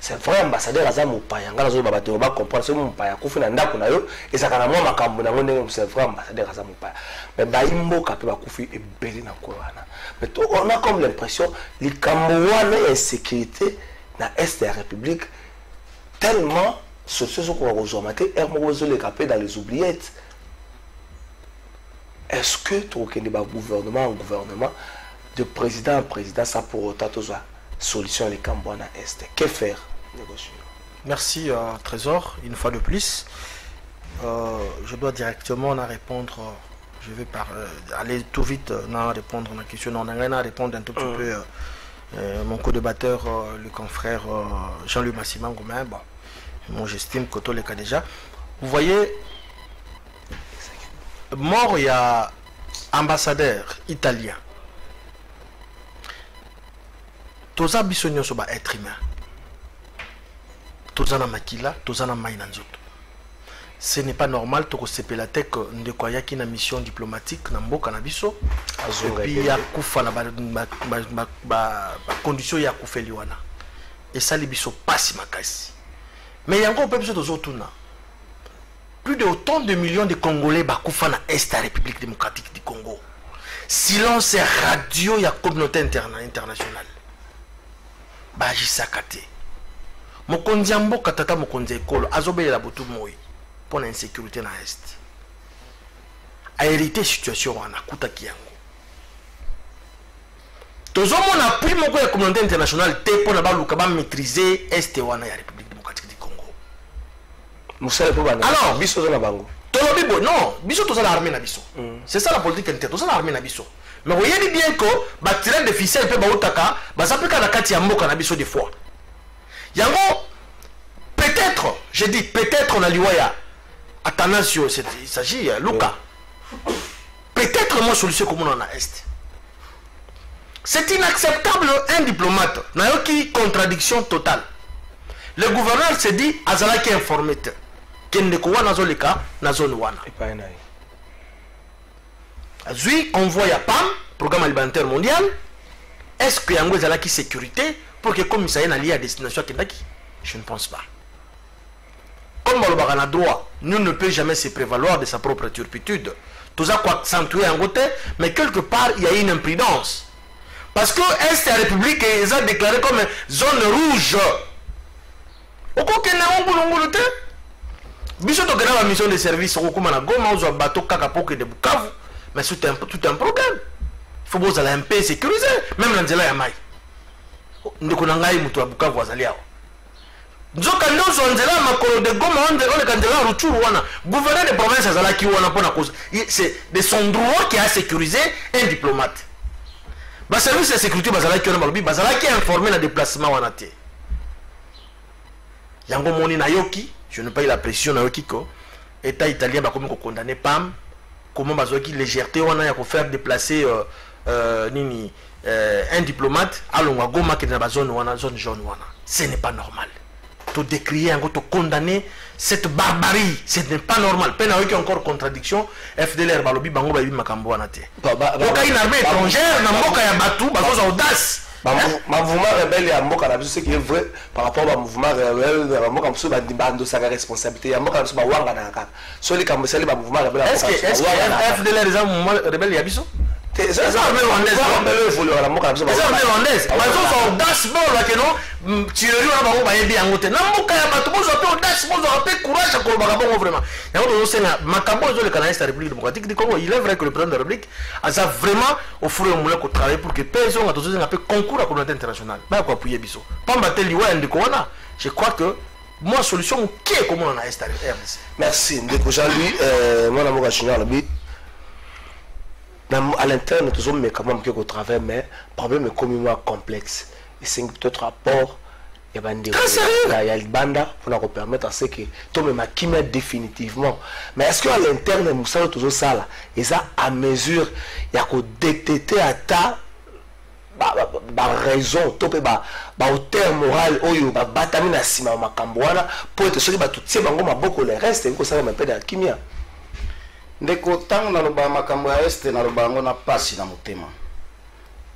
c'est vrai ambassadeur aza mopaya ngala zo babato ba comprendre c'est mopaya kufuna ndako na yo ezaka na mwa makambo na ngone c'est vrai ambassadeur aza mopaya mais baimbo kapé bakufi ebeli na quoi wana mais on a comme l'impression likambo wana insécurité na est de la République tellement sociaux sont qu'on rezomaté hermozo les capé dans les oubliettes. Est-ce que tu reconnais ba gouvernement en gouvernement de président en président, ça pour autant solution les Cambouana Est. Que faire? Merci Trésor, une fois de plus. Je dois directement répondre. Je vais aller tout vite répondre à la question. On a répondre un tout petit peu. Mon co-débatteur, le confrère Jean-Louis Massiman Gomain, bon, moi j'estime que tout le cas déjà. Vous voyez, mort il y a ambassadeur italien. Toza bisonyo soba être humain. Toza na makila, toza na maina nzoto. Ce n'est pas normal to sepela tek ndeko yaki na mission diplomatique na mboka na biso. Et puis ya kufa na ba condition ya kufeli wana. Et ça li biso pasi makasi. Mais yango pe biso tozo tuna. Plus de autant de millions de Congolais ba kufa na Est la République démocratique du Congo. Silence radio ya communauté internationale. Baji sakate mokonzi mboka tata mokonzi ekolo azobelela butu moi pour l'insécurité na est a hérité situation wana kutaki yango tozomona appui moko ya communauté internationale te pour na baluka ba maîtriser est wana ya République démocratique du Congo musala po bana alors biso na bango to non, biso tout ça l'armée na biso. C'est ça la politique interne, tout ça l'armée na biso. Mais vous voyez bien que ba tirer de ficelle pe ba otaka, ba s'appliquer na kati ya mboka na biso des fois. Yango peut-être, je dis peut-être on a liwaya Athanasio, il s'agit Luka. Peut-être moi solution comme on en a est. C'est inacceptable un diplomate. N'a aucune contradiction totale. Le gouverneur se dit azala qui informé qu'il ne kowa nazo leka nazo wana. Azui envoie à PAM, programme alimentaire mondial. Est-ce que yango azala qui sécurité pour que comme ça y a à destination kendaki? Je ne pense pas. Comme Balobara na droit, nul ne peut jamais se prévaloir de sa propre turpitude. Tout ça quoi accentuer en côté, mais quelque part il y a une imprudence. Parce que Est la République ils ont déclaré comme zone rouge. Au quoi qu'il y a un boulot, Biso to la mission de service au Goma ou bateau kakapoke de Bukavu, mais tout un problème. Il faut que vous allez un peu sécuriser, même dans la Yamai. Nous connaissons mutu Bukavu azaliao. Nzoka ndozo nzela makolo de Goma on le kandela ruturu wana. Gouverneur de province azalaki wana pona cause. C'est de son droit qui a sécurisé un diplomate. Ba service de sécurité bazalaki wana balobi bazalaki informé na déplacement wana te. Yango moni na yoki, je ne pas eu la pression na yoki ko état italien ba comme ko condamner PAM, comment bazoki légèreté wana ya ko faire déplacer un diplomate à Goma qui est dans la zone jaune wana. Ce n'est pas normal. Tout décrier, tout condamner cette barbarie, ce n'est pas normal. Peine avec encore contradiction, FDLR balobi bango babi makambo wana te. Oka une armée étrangère na mboka ya batu bakoza audace. Ma mouvement rebelle ya mboka na biso ce qui est vrai par rapport au mouvement rebelle ya mboka mso ba dibando sa responsabilité ya mboka mso ba wanga na kaka. So li kam seli ba mouvement rebelle. Est-ce que FDLR les mouvement rebelle ya biso? C'est armée rwandaise. La mboka biso ba. C'est armée rwandaise. Bazo audace bon la que non tuerie na bango ba yebi yango te. Na mboka ya batu bozo pe audace bozo pe courage ko ba bango vraiment. Yango bozo senga makambo zo le canal de la République démocratique du Congo. Il est vrai que le président de la République a ça vraiment offrir au moulin ko travailler pour que personne a toujours un peu concours à la communauté internationale. Ba ko appuyer biso. Pamba te liwa ndeko wana. Je crois que moi solution qui est comment on a installé RDC. Merci ndeko Jean-Louis moi na moka chinois le à l'interne, toujours mais quand même au travail, mais le problème est communément complexe. Et c'est peut-être rapport, il y a le banda pour nous permettre à ce que tout le monde définitivement. Mais est-ce qu'à l'interne, nous savons toujours ça là, et ça à mesure, il y a que détecter à ta raison, au terme moral, ou batamine à sima makambouana, pour être sûr que tout ce qui beaucoup le reste, et que ça va me perdre la chimie. Ndeko tang na loba makambo ya este na loba ngo na pasi na motema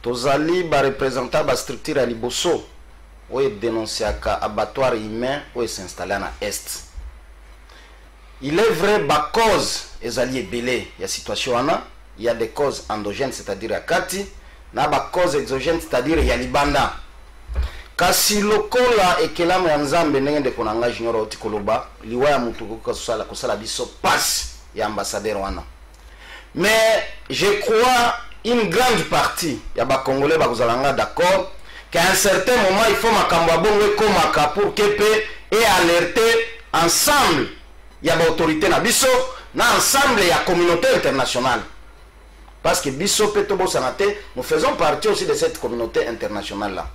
tozali ba représenter ba structure ya liboso oye dénonciaka abattoir humain oye s'installer na est. Il est vrai ba cause ezali ebele ya situation wana, il y a des causes endogènes c'est-à-dire ya kati na ba cause exogènes c'est-à-dire ya libanda. Kasi lokola ekelamu ya nzambe ndenge ndeko na nga junior oti koloba liwa ya mutu ko kosala biso pasi et ambassadeur wana. Mais je crois une grande partie ya ba congolais ba kozalanga d'accord qu'à un certain moment il faut makambo bongo komaka pour que pe et alerter ensemble ya ba autorité na biso na ensemble ya communauté internationale. Parce que biso pe to bosanate nous faisons partie aussi de cette communauté internationale là.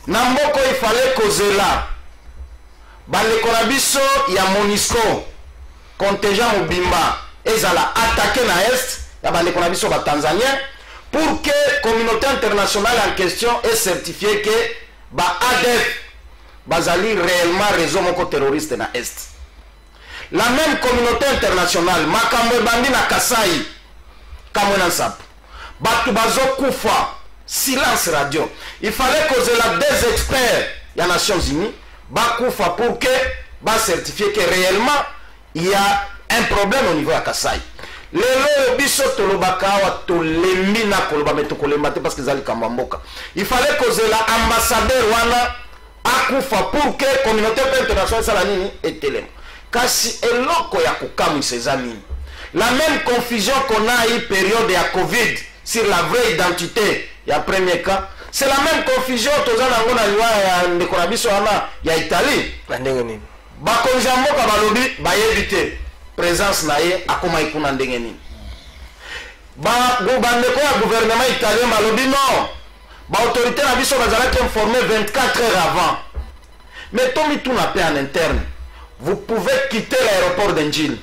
Namboko il fallait causer là. Ba le korabiso ya MONUSCO contingent Mobimba ezala attaqué na est ya bande konabiso ba Tanzanien pour que la communauté internationale en question ait certifié que ba ADF bazali réellement réseau moko terroriste na est. La même communauté internationale makambo bandi na Kasai kamona sap batu bazo kufa silence radio. Il fallait causer la des experts ya Nations Unies ba kufa pour que ba certifier que réellement il y a un problème au niveau de Kasai. Lelo biso tolobaka wa tolembi na koloba meto kolemba te parce que zali kamamboka. Il fallait causer la ambassadeur wana akufa pour que la communauté internationale sala nini etelema. Kasi eloko ya kukamu sezami. La même confusion qu'on a eu période ya Covid sur la vraie identité ya premier cas, c'est la même confusion tozana ngona liwa ya ndekona biso wana ya Italie. Bandenge nini? Bakonja mboka balobi bayebite présence na ye akoma ikuna ndenge nini bandeko ya gouvernement italien balobi non baautorité na biso bazalaki informé 24 heures avant mais tomituna pe en interne vous pouvez quitter l'aéroport d'Enjil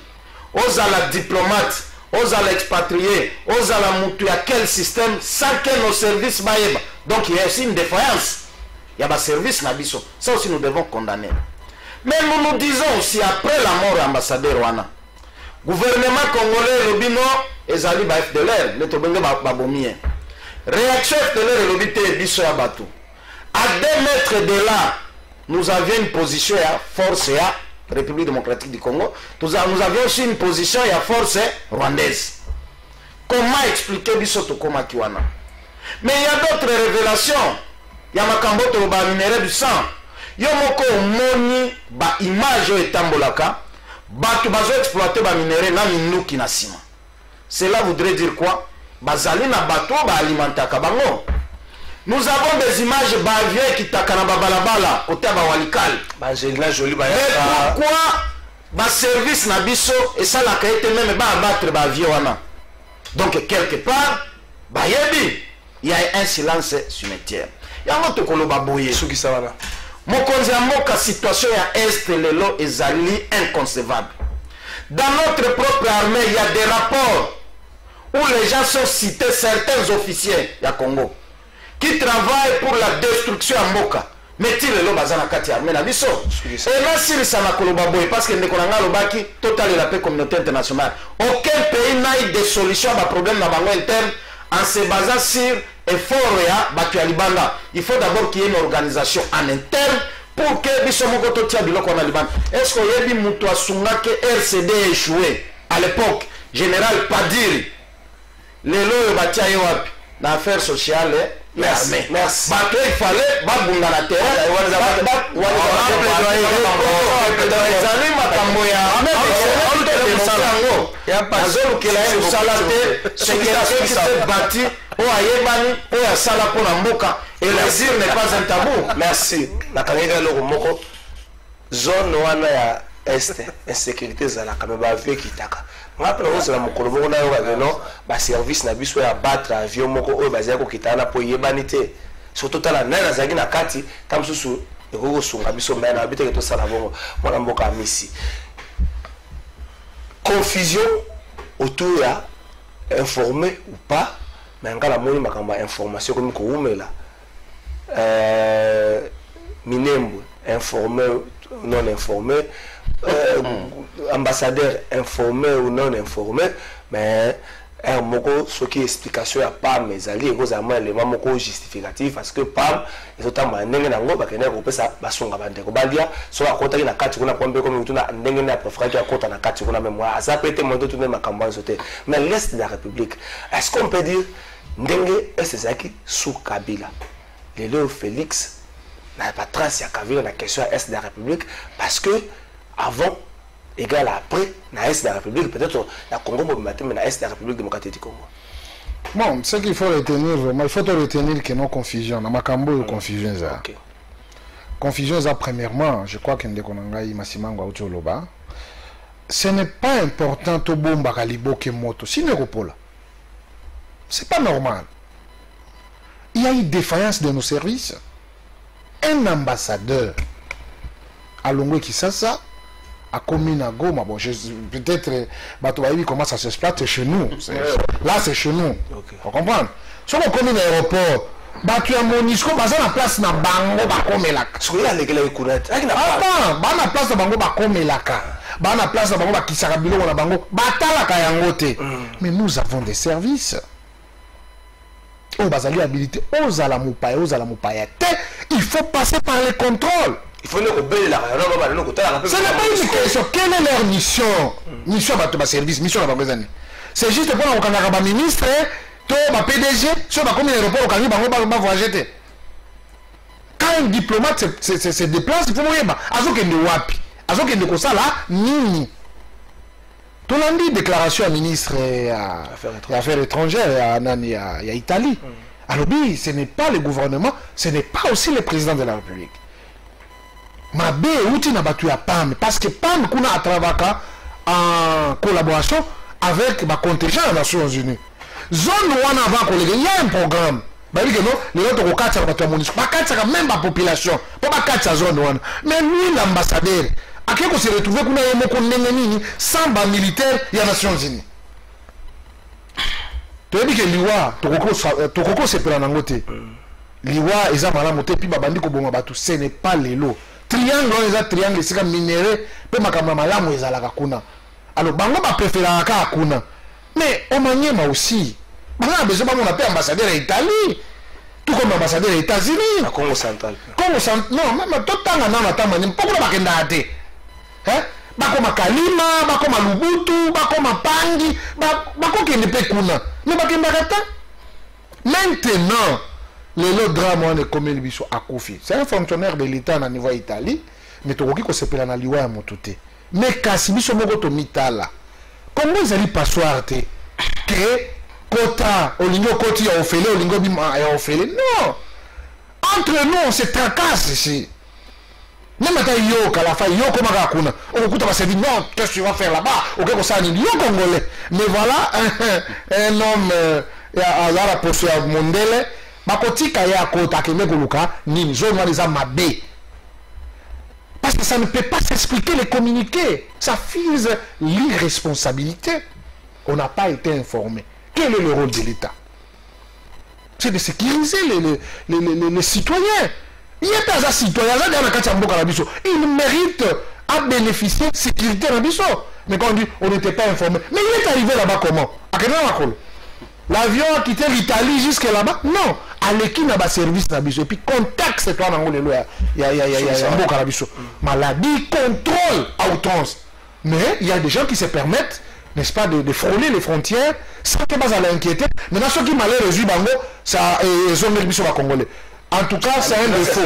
ozala diplomate ozala expatrié ozala mutu ya quel système sans que nos services bayeba donc il y a aussi une défaillance il y a ba service na biso ça aussi nous devons condamner mais nous disons aussi après la mort de l'ambassadeur wana gouvernement congolais lobino ezali ba FDLR le tobenge ba bomie réaction FDLR lobi te biso ya bato à 2 mètres de là nous avions une position ya force ya République démocratique du Congo nous avions aussi une position ya force rwandaise comment expliquer biso to koma kiwana mais il y a d'autres révélations ya makambo to ba minerai du sang yo moko moni ba image etambolaka bato bazo exploiter ba minerai na minuki na sima cela voudrait dire quoi bazali na bato ba alimentaka bango nous avons des images ba avion qui takana ba balabala côté ba walikal ba Angelina Jolie ba mais pourquoi ba service na biso et ça la kaite même ba abattre ba avion wana donc quelque part ba yebi il y a un silence cimetière yango to koloba boye soki ça wana mokonzi ya mboka situation ya est lelo ezali inconcevable dans notre propre armée il y a des rapports où les gens sont cités certains officiers ya Congo qui travaillent pour la destruction ya mboka mais ti lelo baza na kati ya armée na biso et là silisa na koloba boye parce que ndeko na nga lobaki total la paix communauté internationale aucun pays n'a eu de solution à problème na bango interne en se basant sur effort ya bato ya libanda il faut d'abord qu'il y ait une organisation en interne pour que biso moko totia biloko na libanda est-ce que yebi mutu asungaki RCD échoué à l'époque général Padiri lelo batia yo wapi na affaire sociale merci bato il fallait babunga na terre ezali makambo yazolukela ye mosala te sekiraki se bati oyo ayebani oyo asala mpona mboka et l'asile n'est pas un tabou merci nakangaki eloko moko zone wana ya este insécurité ezalaka me baavio ekitaka nga mpena kozala mokolo moko nayoka no baservice na biso ya battre avion moko oyo bazali kokitana na po eyebani te surtout tala nani azalaki na kati ta mosusu ekoki kosunga biso mai na babi teke tosala bongo mwana mboka ya misi confusion autour ya informé ou pas mais nga namoni makambo ya information komi kowumela Minembwe informé non informé ambassadeur informé ou non informé mais un moko ce qui explication ya PAM ezali ekozama élément moko justificatif parce que PAM ezotamba ndenge nango bakende kopesa basonga bandeko balia so akotaki na kati kuna pombe comme tuna ndenge na professeur akota na kati kuna même ça peut être monté tout même makambo sauté mais l'est de la République est-ce qu'on peut dire ndenge ezaki sous Kabila Léo Félix n'a pas trace ya Kabila la question est de la République parce que avant égal après na est de la République peut-être la Congo mais na est de la République démocratique du Congo. Bon, ce qu'il faut retenir vraiment, il faut retenir que nos confusions, na makambo confusion ça. OK. Confusion ça premièrement, je crois que ndekonangai Masimango Aucholoba. Ce n'est pas important to bomba kalibo ke moto, sineropola. C'est pas normal. Il y a une défaillance de nos services. Un ambassadeur à Longo Kisasa a commis à Goma. Bon, peut-être comment ça se passe chez nous. Là, c'est chez nous. Okay. Vous comprenez? Si on commis à l'aéroport, tu as Monisco, tu as la place na bango bakome laka. Ce que là les gars écoutent. Attends, ba na place na bango bakome laka. Ba na place na bango bakisaka biloko na bango batalaka yango te. Mais nous avons des services. Oh, bazali habilité, ozala mupaya te, il faut passer par les contrôles. Il faut nous obéir là. Ce n'est pas une question. Quelle est leur mission? Mission à service, mission à ma c'est juste pour un ministre, un PDG, sur ma commune aéroport, au Canada, on va voyager. Quand un diplomate se déplace, il faut mourir. Azoke de wapi, azoke de kosa là, nini. Tout le monde dit déclaration à ministre Affaires étrangères, il y a Italie. Alors, ce n'est pas le gouvernement, ce n'est pas aussi le président de la République. Mabe outi na batu ya PAM parce que PAM kuna atravaka en collaboration avec ma contingent des Nations Unies. Zone wana avant collègue, il y a un programme. Bah dit que non, les autres au 4 bateau municipal, pas 4 même la population, pas 4 zone wana. Mais lui l'ambassadeur, à qui qu'on s'est retrouvé qu'on a eu mon nini sans bas militaire il y a Nations Unies. Tu dis que liwa tokoko c'est pour nangote. Liwa eza malamu te puis babandi ko bonga batu, ce n'est pas les lots. Triangle eza triangle c'est comme minéré, pe makamwa malamu ezalaka kuna. Alors bango ba préférer ka kuna. Mais au Maniema aussi, on a besoin de mon ambassadeur d'Italie, tout comme ambassadeur des États-Unis. À Congo central. Congo central, non, même tout le temps, on a Maniema. Pourquoi on n'a pas de hein? Bakoma Kalima, Bakoma Lubutu, Bakoma Pangi, Bakoma Kendepekuna. Mais Bakoma Kata. Maintenant, le drame on est comme le biso à Kofi. C'est un fonctionnaire de l'État au niveau Italie, mais tu vois qu'il se pèle dans l'Iwa à Mototé. Mais Kassibiso Mogoto Mitala. Comment ils allaient passoir que Kota, Olingo Koti a offert, Olingo Bima a offert? Non! Entre nous, on se tracasse ici. Même à Yo, Kalafa, Yo, comment Rakuna, on va se dire non, qu'est-ce que tu vas faire là-bas? Ok, on s'en dit Yo Congolais. Mais voilà, un homme, à la posture mondiale, Bakoti Kaya Kota, Kemegoluka, Nim, Zone Waliza Mabé. Parce que ça ne peut pas s'expliquer les communiqués. Ça fise l'irresponsabilité. On n'a pas été informé. Quel est le rôle de l'État? C'est de sécuriser les citoyens. Il n'y a pas de citoyens. Il mérite à bénéficier de sécurité dans Bisso. Mais quand on dit on n'était pas informé. Mais il est arrivé là-bas comment? À quel moment? L'avion a quitté l'Italie jusque là-bas? Non. À l'équipe n'a pas service na biso et puis contact c'est toi dans le il y a un biso maladie contrôle à outrance. Mais il y a des gens qui se permettent, n'est-ce pas, de frôler les frontières sans que bas à l'inquiéter. Maintenant ceux qui malheur résout bango ça ils ont mis biso congolais. En tout cas c'est un défaut.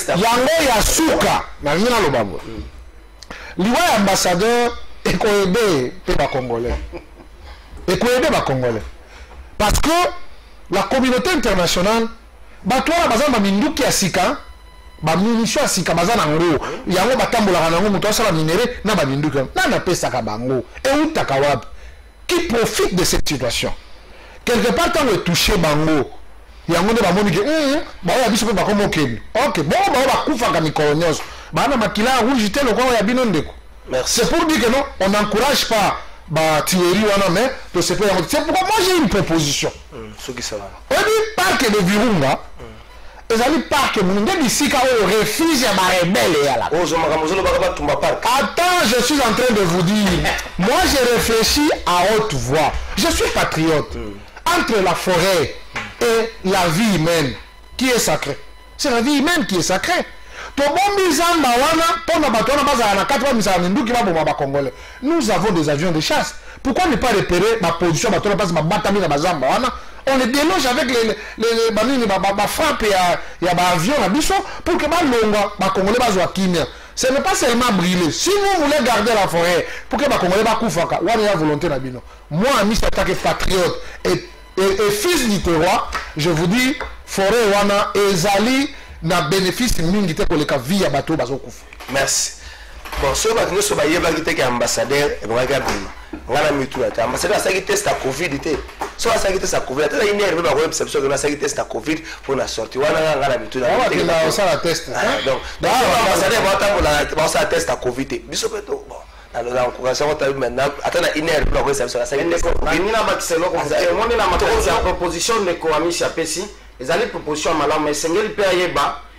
Yango ya suka na ngina lo bango. Liwa ambassadeur et ko aider ba congolais. Et ko aider ba congolais. Parce que la communauté internationale, batouara bazamba minduki ya sika, ba munition ya sika bazana ngoro, yango batambola nango muto asala minéré na ba minduki. Na na pesa ka bango et utaka wapi qui profite de cette situation. Quelque part quand le toucher bango, yango de ba moni ke ba ya biso ba komo ken. OK, bon ba kufa ka mikolonyos. Ba na makila rouge te lokwa ya bino ndeko. Merci. C'est pour dire que non, on n'encourage pas bah Thierry mais c'est pourquoi moi j'ai une proposition. Ce qui ça va. On dit parc de Virunga. Ils allaient parc monde d'ici quand on refuse à ma rebelle là. Attends, je suis en train de vous dire. Moi j'ai réfléchi à haute voix. Je suis patriote. Entre la forêt et la vie humaine, qui est sacrée? C'est la vie humaine qui est sacrée. Nous avons des avions de chasse. Pourquoi ne pas repérer ma position? On les déloge avec les frappes et les avions pour que les Congolais soient. Ce n'est pas seulement brûler. Si vous voulez garder la forêt, pour que les Congolais soient la volonté. Moi, ami, c'est patriote et fils du terroir, je vous dis, forêt wana ezali na bénéfice mingi te pour les vie à bateau bazokufa. Merci. Bon, ce que nous sommes allés à ambassadeur et regarde ngana mitu ata ambassadeur ça qui teste à Covid était. So ça qui teste à Covid, là il y a une réception que ça qui teste à Covid pour la sortie. Wana ngana mitu na. On ça la test. Donc ambassadeur va ça teste à Covid. Biso peto bon. Alors là on commence à maintenant attends une heure pour la réception ça qui teste. Nina bakiselo comme on est la matériel proposition de Koami Chapesi. Les alliés propositions malades, mais c'est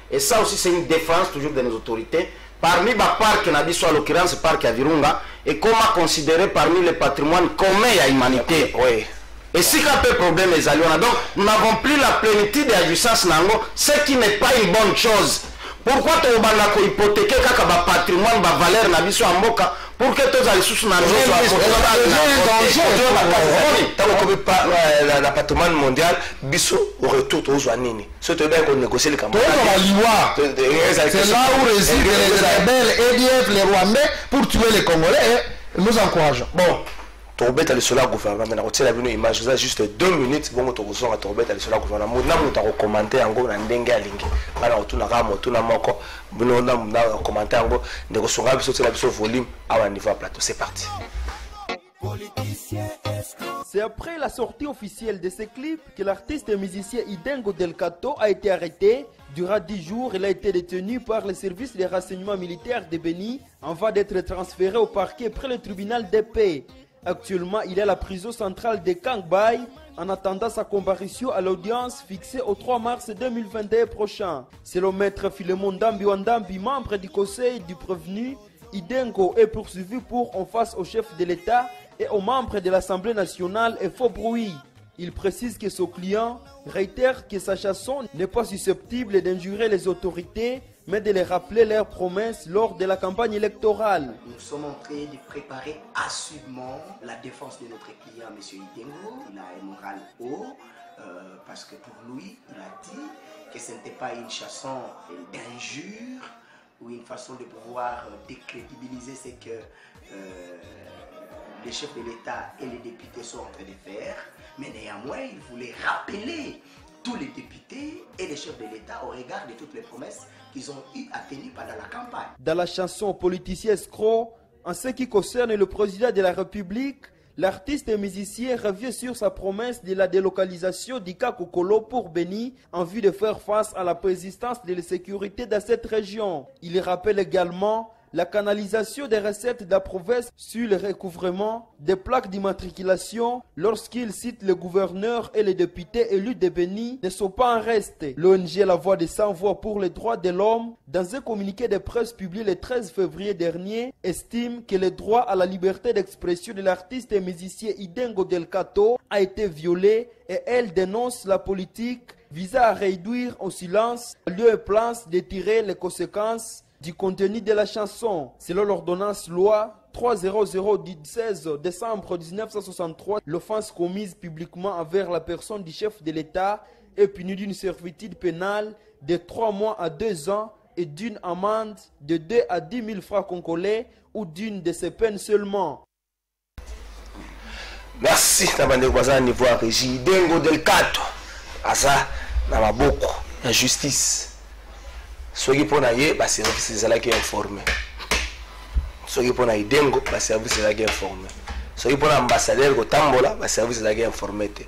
et ça aussi c'est une défense toujours de nos autorités. Parmi les parcs qui n'a dit soit l'occurrence parc à Virunga et comment considérer parmi les patrimoines communs à l'humanité. Oui. Et si il y a un problème les alliés, donc nous n'avons plus la plénitude de la justice nango, ce qui n'est pas une bonne chose. Pourquoi tu as hypothéqué le patrimoine, la valeur na biso amboka pour que tous les sous na la patrimoine mondial biso au retour aux années. Ce que bien qu'on négocie les campagnes. C'est là où résident les rebelles EDF, les Rwandais pour tuer les Congolais et nous encourageons. Bon. Torbeta le sola gouvernement na kotia bino image ça juste 2 minutes bongo tokoso nga torbeta le sola gouvernement na muta ko commenter ngo na ndenge alingi bana otuna kama otuna moko Nous avons commenté sur volume à niveau plateau. C'est parti. C'est après la sortie officielle de ce clip que l'artiste et musicien Idengo Delcato a été arrêté. Durant 10 jours, il a été détenu par le service des renseignements militaires de Béni avant d'être transféré au parquet près le tribunal d'épée. Actuellement, il est à la prison centrale de Kangbay en attendant sa comparution à l'audience fixée au 3 mars 2021 prochain. Selon maître Philemon Ndambi Wandambi, membre du conseil du prévenu, Idengo est poursuivi pour en face au chef de l'État et aux membres de l'Assemblée nationale et faux bruit. Il précise que son client réitère que sa chanson n'est pas susceptible d'injurer les autorités, mais de les rappeler leurs promesses lors de la campagne électorale. Nous sommes en train de préparer assidûment la défense de notre client, M. Idengo. Il a un moral haut, parce que pour lui, il a dit que ce n'était pas une chanson d'injure ou une façon de pouvoir décrédibiliser ce que les chefs de l'État et les députés sont en train de faire. Mais néanmoins, il voulait rappeler tous les députés et les chefs de l'État au regard de toutes les promesses qu'ils ont eu à tenir pendant la campagne. Dans la chanson Politicien escroc, en ce qui concerne le président de la République, l'artiste et musicien revient sur sa promesse de la délocalisation du Kakokolo pour Béni en vue de faire face à la persistance de l'insécurité dans cette région. Il rappelle également la canalisation des recettes de la province sur le recouvrement des plaques d'immatriculation lorsqu'il cite le gouverneur et les députés élus de Béni ne sont pas en reste. L'ONG La Voix des Sans-Voix pour les droits de l'homme, dans un communiqué de presse publié le 13 février dernier, estime que le droit à la liberté d'expression de l'artiste et musicien Idengo Delcato a été violé et elle dénonce la politique visant à réduire au silence lieu et place de tirer les conséquences du contenu de la chanson. Selon l'ordonnance loi 300 du 16 décembre 1963, l'offense commise publiquement envers la personne du chef de l'État est punie d'une servitude pénale de 3 mois à 2 ans et d'une amende de 2 à 10 000 francs congolais ou d'une de ces peines seulement. Merci. Tabande niveau régie Idengo Delcato. Asa na maboko ya justice. Soki pona ye ba service ezalaki informé. Soki pona Idengo ba service ezalaki informé. Soki pona ambassadeur ko tambola ba service ezalaki informé te.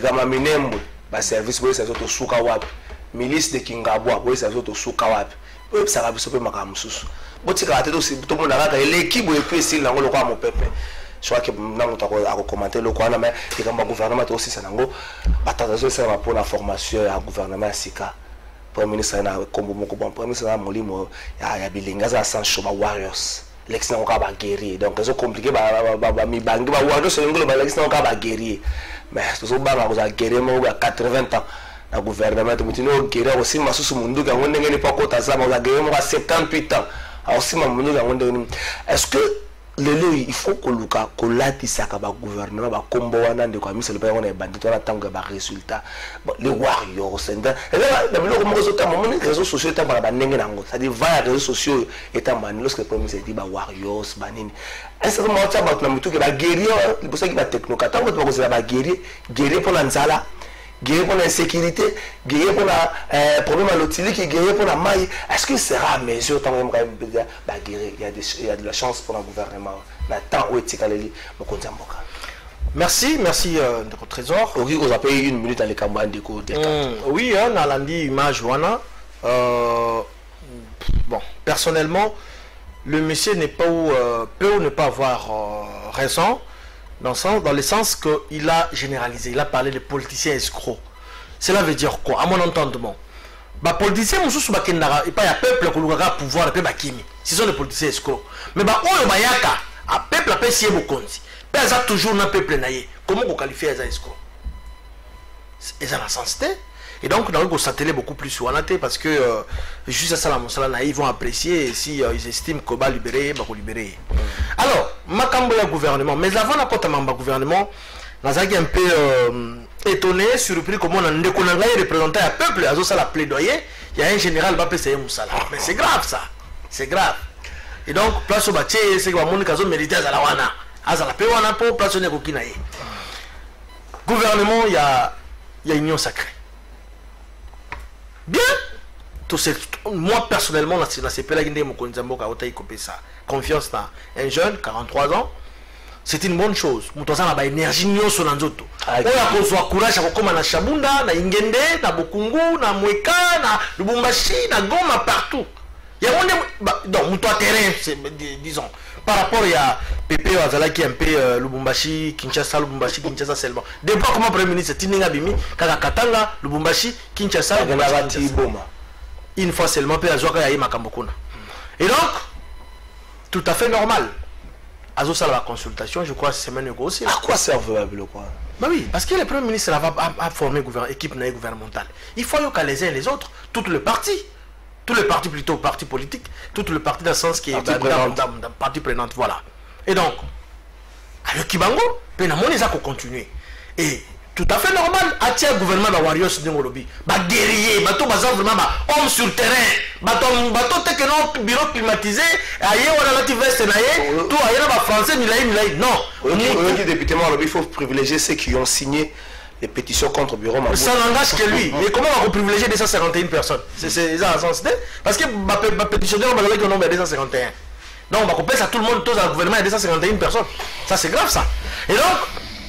Kama Minembwe ba service boye sa to suka wapi. Milice de Kingabwa boye sa to suka wapi. Boye sa biso pe makamususu. Botika ate to mona kaka l'équipe boye pe si lango lokwa mo pepe. Je crois que nous avons commenté le coin, mais le gouvernement aussi ça nango attention ça pour la formation à gouvernement Sika. Premier ministre na kombo moko bon premier ministre na molimo ya bilinga za sans shoba warriors. L'excellent ka ba guerrier. Donc c'est compliqué ba mi bangi ba warriors ngolo ba l'excellent ka ba guerrier. Mais to so ba ba guerrier mo ba 80 ans. Na gouvernement to mutino guerrier aussi masusu mundu ka ngone ngene pa kota za ba guerrier mo ba 78 ans. Alors si mundu ka ngone est-ce que il faut que le saka ba gouvernement ba kombo wana ndeko amisa le ba wana bandito na tango ba résultat les warriors senda et là le biloko mo zota mo les réseaux sociaux ta ba ndenge nango ça dit va les réseaux sociaux étant ban lorsque le premier ministre dit ba warriors banini est-ce que mo ta ba na mutu ke ba guerrier le bossa ki ba technoka tango to ba ko ba guerrier pour la nzala guerrier pour l'insécurité, guerrier pour la problème à l'autilité, guerrier pour la maille. Est-ce que c'est à mesure tant même il y a de la chance pour le gouvernement. Merci, merci de votre trésor. Oui, vous avez une minute à l'écambouan de côté. Oui, on a lundi image wana. Bon, personnellement, le monsieur n'est pas peut ne pas avoir raison. Dans le sens qu'il a généralisé, il a parlé de politiciens escrocs. Cela veut dire quoi, à mon entendement? Les politiciens, il n'y a pas de peuple qui a le pouvoir, ce sont les politiciens escrocs. Mais le peuple a payé beaucoup. Il y a toujours un peuple naïe. Comment vous qualifiez les escrocs? Ils ont la sensité. Et donc, nous allons s'atteler beaucoup plus sur la parce que juste à ça, ils vont apprécier et si ils estiment qu'on va libérer, ils vont libérer. Alors, le gouvernement, mais avant la côte de gouvernement, nous avons un peu étonné, surpris comment on a représenté un peuple, à la plaidoyer, il y a un général qui va payer Moussala. Mais c'est grave ça, c'est grave. Et donc, place au bâti, c'est que mon cas mérité à la wana, à la paix wana pour place au nekokinaye. Gouvernement, il y a union sacrée. Bien, moi personnellement na sepela ngende mo konzamboka ota ikopesa confiance na un jeune 43 ans. C'est une bonne chose. Mutoza na ba énergie nyonso na nzoto. Oya kozwa courage akokoma na Shabunda, na Ingende, na Bokungu, na Mweka, na Lubumbashi, na Goma, partout. Il y a donc muto terrain, disons. Par rapport à Pepe Wazala qui est un peu Lubumbashi, Kinshasa seulement. Depuis comment Premier ministre Tininga Bimi, Kaka Katanga, Lubumbashi, Kinshasa, une fois seulement Pe Azoka Yaï Makambokuna. Et donc, tout à fait normal. Azo ça la consultation, je crois que c'est même négocié. À quoi servent le quoi? Bah oui, parce que le Premier ministre a formé une équipe gouvernementale. Il faut que les uns et les autres, tous les partis plutôt, partis politiques, tout le parti dans le sens qui est partie prenante, voilà. Et donc, avec Kibango, Penamoni ça continuer. Et tout à fait normal, attirer le gouvernement de Warriors Dingolobi, guerrier, bateau vraiment homme sur terrain, bateau techno bureau climatisé, ailleurs on a la veste naïe, tout ailleurs va français milay non. Le député il faut privilégier ceux qui ont signé les pétitions contre bureau. Ça n'engage que lui. Mais comment on va privilégier 251 personnes? C'est ça sens parce que ma pétition on va dire que nombre est 251. Donc on va couper ça tout le monde, tout le gouvernement est 251 personnes. Ça c'est grave ça. Et donc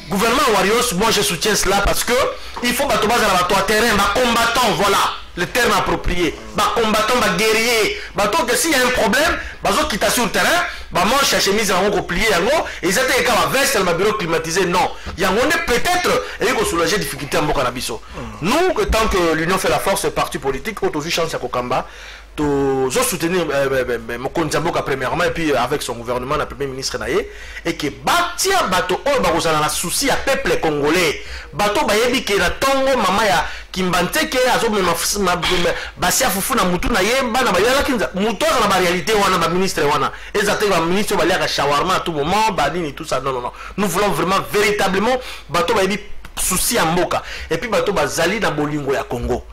gouvernement Warriors, moi je soutiens cela parce que il faut battre à terrain, combattant, voilà le terme approprié. Combattant, guerrier. Bateau que s'il y a un problème, bateau qui t'a sur le terrain, manche à chemise en haut, plié en haut, et ils étaient comme veste dans le bureau climatisé. Non, il y a peut-être et il faut soulager des difficultés en Bokanabiso. Nous, tant que l'Union fait la force, le parti politique, on a vu chance à Kokamba. De soutenir Mokonzamboka premièrement et puis avec son gouvernement, le premier ministre Naye, et que bâtir bateau oh barozana na souci à peuple congolais bateau bayebi ke na tongo mama ya kimbante ke azo ma basia fufu na mutu na yemba na bayala kinza mutu na ba réalité wana ba ministre wana ezate ba ministre balia ka shawarma à tout moment badini tout ça non nous voulons vraiment véritablement bateau bayebi souci à mboka et puis bateau bazali na bolingo ya Congo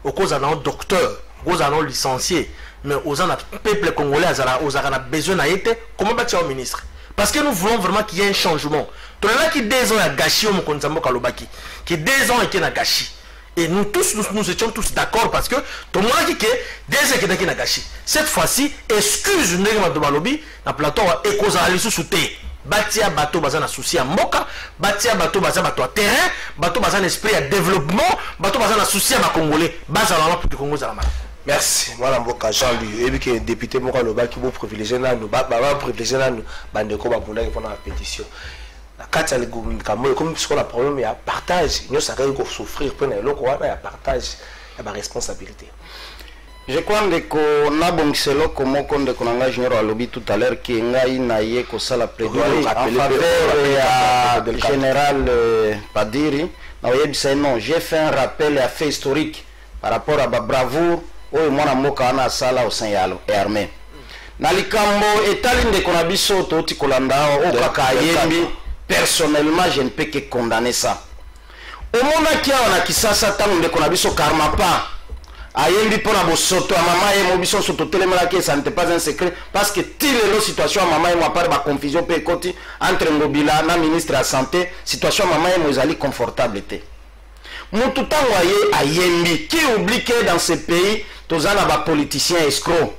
au cause d'un docteur aux allons licenciés, mais aux en peuple congolais, aux a besoin d'être comment bâtir au ministre. Parce que nous voulons vraiment qu'il y ait un changement. Tout le monde qui 2 ans a gâché au Mokonzambo Kalobaki, qui 2 ans et qui a gâché. Et nous tous, nous étions tous d'accord parce que tout le monde qui 2 ans qui a gâché. Cette fois-ci, excuse nous de Balobi, la plateau et cause à l'issue sous thé. Batia bateau bazana souci à Moka, batia bateau bazana bateau terrain, bateau bazana esprit à développement, bateau bazana souci à Congolais, bazana pour que Congo zala. Merci. Voilà, Mboka Jean-Louis. Et puis que député Mboka Loba qui vous privilégier nous, privilégier nous, bandeko bakunda qui pendant la pétition. La carte elle comme ce qu'on a problème il y a partage. Nous ça va souffrir pendant le quoi, il y a partage, il y a responsabilité. Je crois que na bongiselo comme on konanga junior alobi tout à l'heure qui ngai na ye ko sala plaidoyer en faveur du général Padiri. Non, j'ai fait un rappel à fait historique par rapport à la bravoure au mwana moka na sala au Saint-Yalo et armée. Na likambo etali ndeko na biso to tikolanda o kaka yembi personnellement je ne peux que condamner ça. Au moment qui a na kisasa tango ndeko na biso karma pas ayembi pona bosoto a maman et mobiso soto telemela que ça n'était pas un secret parce que tile lo situation a maman et moi par ba confusion pe koti entre Ngobila na ministre de la santé situation maman et mozali confortable était. Mutu tango ayembi qui oublie que dans ce pays tozana ba politiciens escrocs.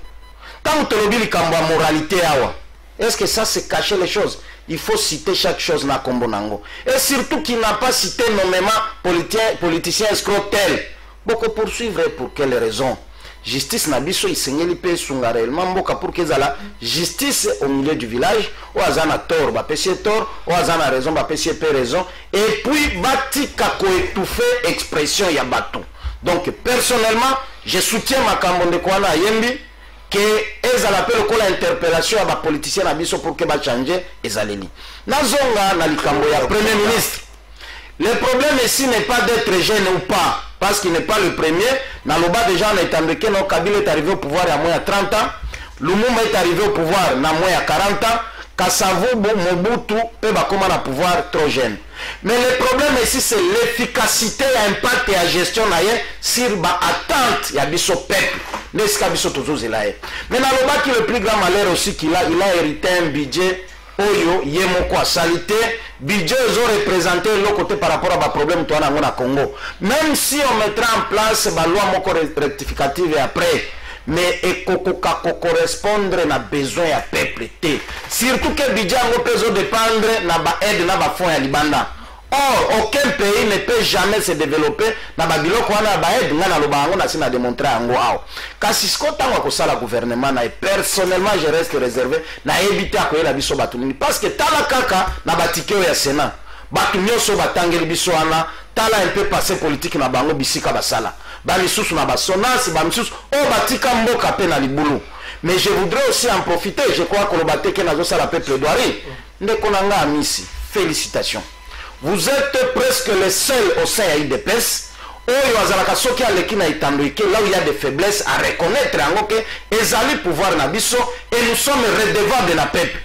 Tant que le likambo moralité awa. Est-ce que ça c'est cacher les choses? Il faut citer chaque chose na kombonango. Et surtout qu'il n'a pas cité nommément politicien escroc tel. Beaucoup poursuivre pour quelles raisons? Justice na biso isenye lipe sunga réellement mboka pour que la justice au milieu du village ou azana tort ba péché tort ou azana raison ba péché raison et puis batika ko étouffer expression ya bato. Donc personnellement je soutiens makambo de kwana yembi que ezala pe lokola interpellation à ba politicien na biso pour que ba changer ezaleli. Nazonga na likambo ya premier ministre. Le problème ici n'est pas d'être jeune ou pas, parce qu'il n'est pas le premier. Naloba déjà on est entendu que Kabila est arrivé au pouvoir il y a moins de 30 ans. Lumumba est arrivé au pouvoir il y a moins de 40 ans. Kassavo, Mobutu, peut comment à pouvoir trop jeune. Mais le problème ici c'est l'efficacité, l'impact et la gestion sur l'attente il y a des peuple. Mais Naloba qui est le plus grand malheur aussi qu'il a, il a hérité un budget oyo ye moko asali te budget ezoreprésente eloko te par rapport à baproblème towana yango na Congo. Même si on mettra en place baloi moko rectificative et après, mais ekokoka correspondre na besoin ya peuple te, surtout que budget yango mpe ezodépendre na baaide na bafonds ya libanda. Or, aucun pays ne peut jamais se développer na babiloko wana baaide nga na loba yango nasi na démontrer yango awa. Kasi siko ntango akosala gouvernement na personnellement je reste réservé na éviter akoyela biso bato nini, parce que tala kaka na batike ya Sénat bato nyonso batangeli biso wana, tala un peu passé politique na bango bisika basala ba misusu na basonance ba misusu o batika mboka pe na libulu. Mais je voudrais aussi en profiter, je crois que le bateke nazo sala pe plaidoirie ndeko nanga amisi, félicitations. Vous êtes presque les seuls au sein de l'IDPS oyo azalaka soki aleki na itandoike là où il y a des faiblesses à reconnaître yango ke ezali pouvoir na biso et nous sommes redevables de la peuple.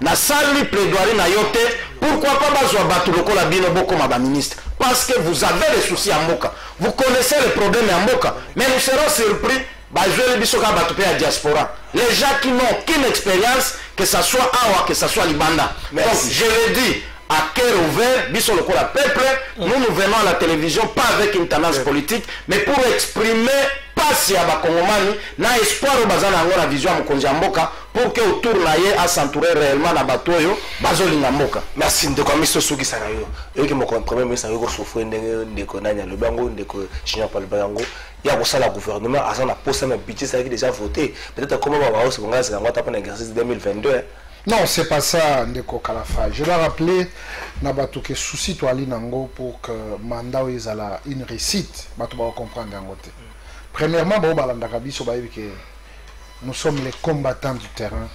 Na sali plaidoirie na yote, pourquoi pas bazwa batu lokola bino bokoma ba ministre, parce que vous avez les soucis à Mboka, vous connaissez les problèmes à Mboka, mais nous serons surpris bazwa biso ka batu pe ya diaspora, les gens qui n'ont aucune expérience, que ça soit awa, que ça soit libanda. Donc je le dis à cœur ouvert, biso lokola peuple, nous venons à la télévision pas avec une tendance politique, mais pour exprimer pasi ya bakongomani na espoir au bazana yango na vision ya mokonzi ya mboka pour que autour na ye à s'entourer réellement na bato oyo bazolinga mboka. Merci ndeko amiso soki sana yo yoki moko premier ministre yo ko souffrir ndenge ndeko nanya le bango ndeko Junior Paluba yango ya ko sala gouvernement azana na posa na budget ça qui déjà voté peut-être comment va voir ce qu'on a c'est ngata pour l'exercice 2022. Non, c'est pas ça, Ndeko Kalafa. Je dois rappeler Nabato que souci to ali nango pour que mandat ezala une réussite. Bato ba comprendre yango te. Premièrement, nous sommes les combattants du terrain.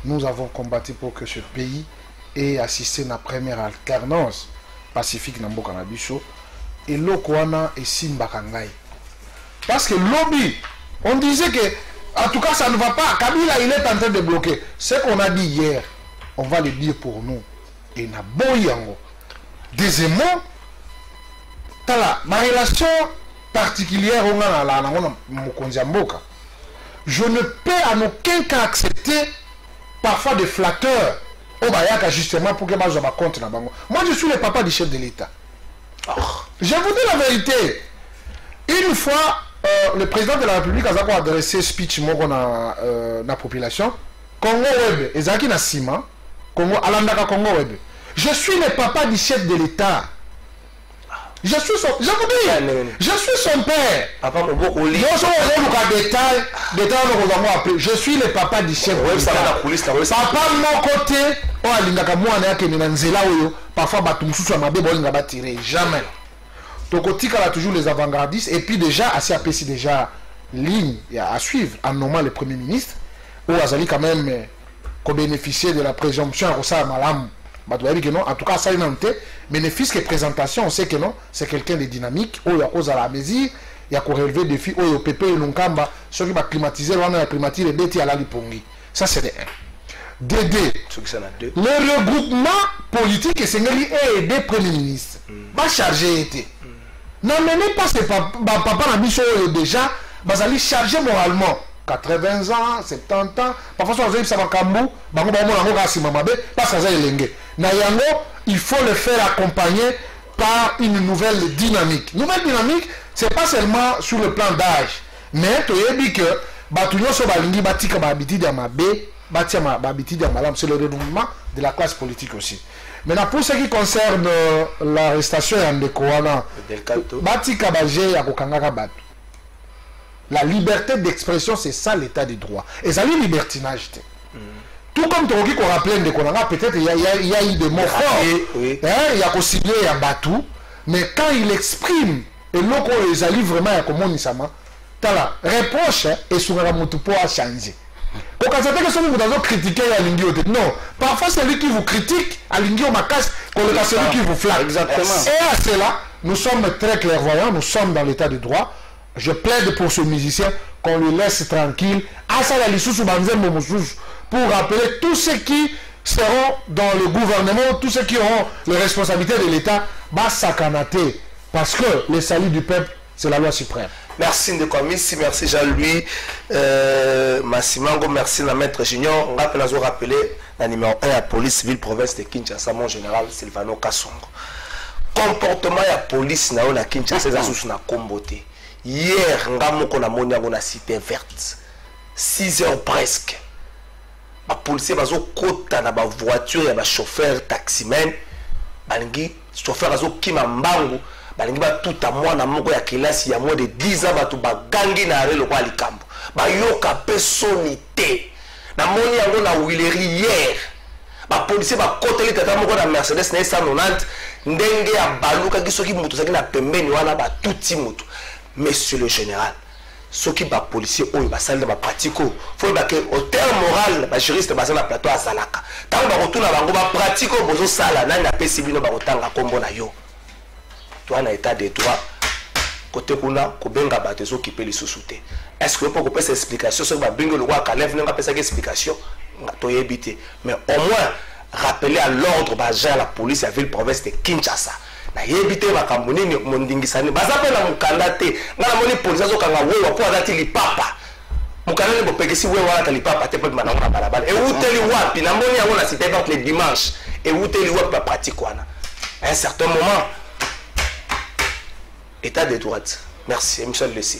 Nous avons combattu pour que ce pays ait assisté à la première alternance pacifique dans Mboka Nabiso. Et l'Okwana et Simbakangai. Parce que lobby, on disait que, en tout cas, ça ne va pas. Kabila, il est en train de bloquer. Ce qu'on a dit hier, on va le dire pour nous. Et na boyango. Deuxièmement, ma relation particulière, je ne peux en aucun cas accepter parfois des flatteurs au Bayaka justement pour que je me compte. Moi, je suis le papa du chef de l'État. Je vous dis la vérité. Une fois, le président de la République a adressé speech à la population. Congo Web, Ezaki na Sima, Congo Alandaka Congo Web. Je suis le papa du chef de l'État. Je suis son, je vous dis, je suis son père. Je suis le papa du chef de l'État. Papa mon côté, parfois jamais. Tokotika a toujours les avant-gardistes et puis déjà assez apprécié déjà ligne à suivre en nommant le premier ministre ou Azali quand même qu'on bénéficiait de la présomption à Rosa Malam. En tout cas, ça mais ne fût-ce que présentation, on sait que non, c'est quelqu'un de dynamique, où il y a cause à la mesure, il y a qu'on relever des défis, où il y a Pépé et Lunkamba, ceux qui vont climatiser, on a climatisé les bêtis à la Lipongi. Ça, c'est des 1. Le regroupement politique et Sénégal est aidé Premier ministre. Va charger été. N'amenez pas ces papa Nabiso déjà, Bazali chargé moralement. 80 ans, 70 ans, parfois ça va Kambou, parce que il faut le faire accompagner par une nouvelle dynamique. Nouvelle dynamique, c'est pas seulement sur le plan d'âge, mais tu as dit que c'est le renouvellement de la classe politique aussi. Maintenant, pour ce qui concerne l'arrestation de Koana, la liberté d'expression, c'est ça l'état de droit. Et ça, c'est libertinage. Tout comme tu as rappelé de Konanga, peut-être il y a eu des mots forts. Il y a consigné un batou. Mais quand il exprime, et l'autre, ils allaient vraiment à Komonisama, tu as la reproche et sur la motupo a changé. Quand vous avez critiqué à l'ingio, non, parfois c'est lui qui vous critique, à l'ingio macasse, c'est lui qui vous flatte. Exactement. Et à cela, nous sommes très clairvoyants, nous sommes dans l'état de droit. Je plaide pour ce musicien qu'on le laisse tranquille. Pour rappeler tous ceux qui seront dans le gouvernement, tous ceux qui auront les responsabilités de l'État, parce que le salut du peuple, c'est la loi suprême. Merci Ndekwamisi, merci Jean-Louis Massimango, merci na maître Junior. On rappelle la numéro 1 à police ville province de Kinshasa, mon général Silvano Kasongo. Comportement ya police na on a Kinshasa za sous na komboté. Hier ngamoko na monia na cité verte. 6 heures presque. Ba policier bazo kota na ba voiture ya ba chauffeur taximen. Balingi chauffeur azo kima mbangu. Balingi ba tout à moi na moko ya kelasi ya moins de 10 ans batu bagangi na arelo kwa likambo. Ba yoka personnalité. Na moni yango na Willery hier. Ba policier ba koteli tata moko na Mercedes na 190 ndenge ya baluka kisoki mutu saki na pembeni wana ba tuti mutu. Monsieur le général, ceux qui ba policier oyo ba salle ba pratico, faut ba que au terme moral ba juriste ba na plateau à Salaka. Tant ba retourna bango ba pratico bozo sala na na pesi bino ba kotanga kombo na yo. Toi na état de droit côté kuna ko benga ba tezo qui peut les sous-souter. Est-ce que pour faire explication sur ba bingo le roi Kalef n'a pas cette explication to éviter mais au moins rappeler à l'ordre ba la police à ville province de Kinshasa. Na yebite makambo nini mondingisani bazape na mukanda te ngana moni police azokanga wewa po azati lipapa mukanda ne bopekesi wewa ata lipapa te pe manango na balabala e uteli wapi na moni yango na cité verte le dimanche e uteli wapi ba pratique wana à un certain moment état de droite merci Michel Lesile.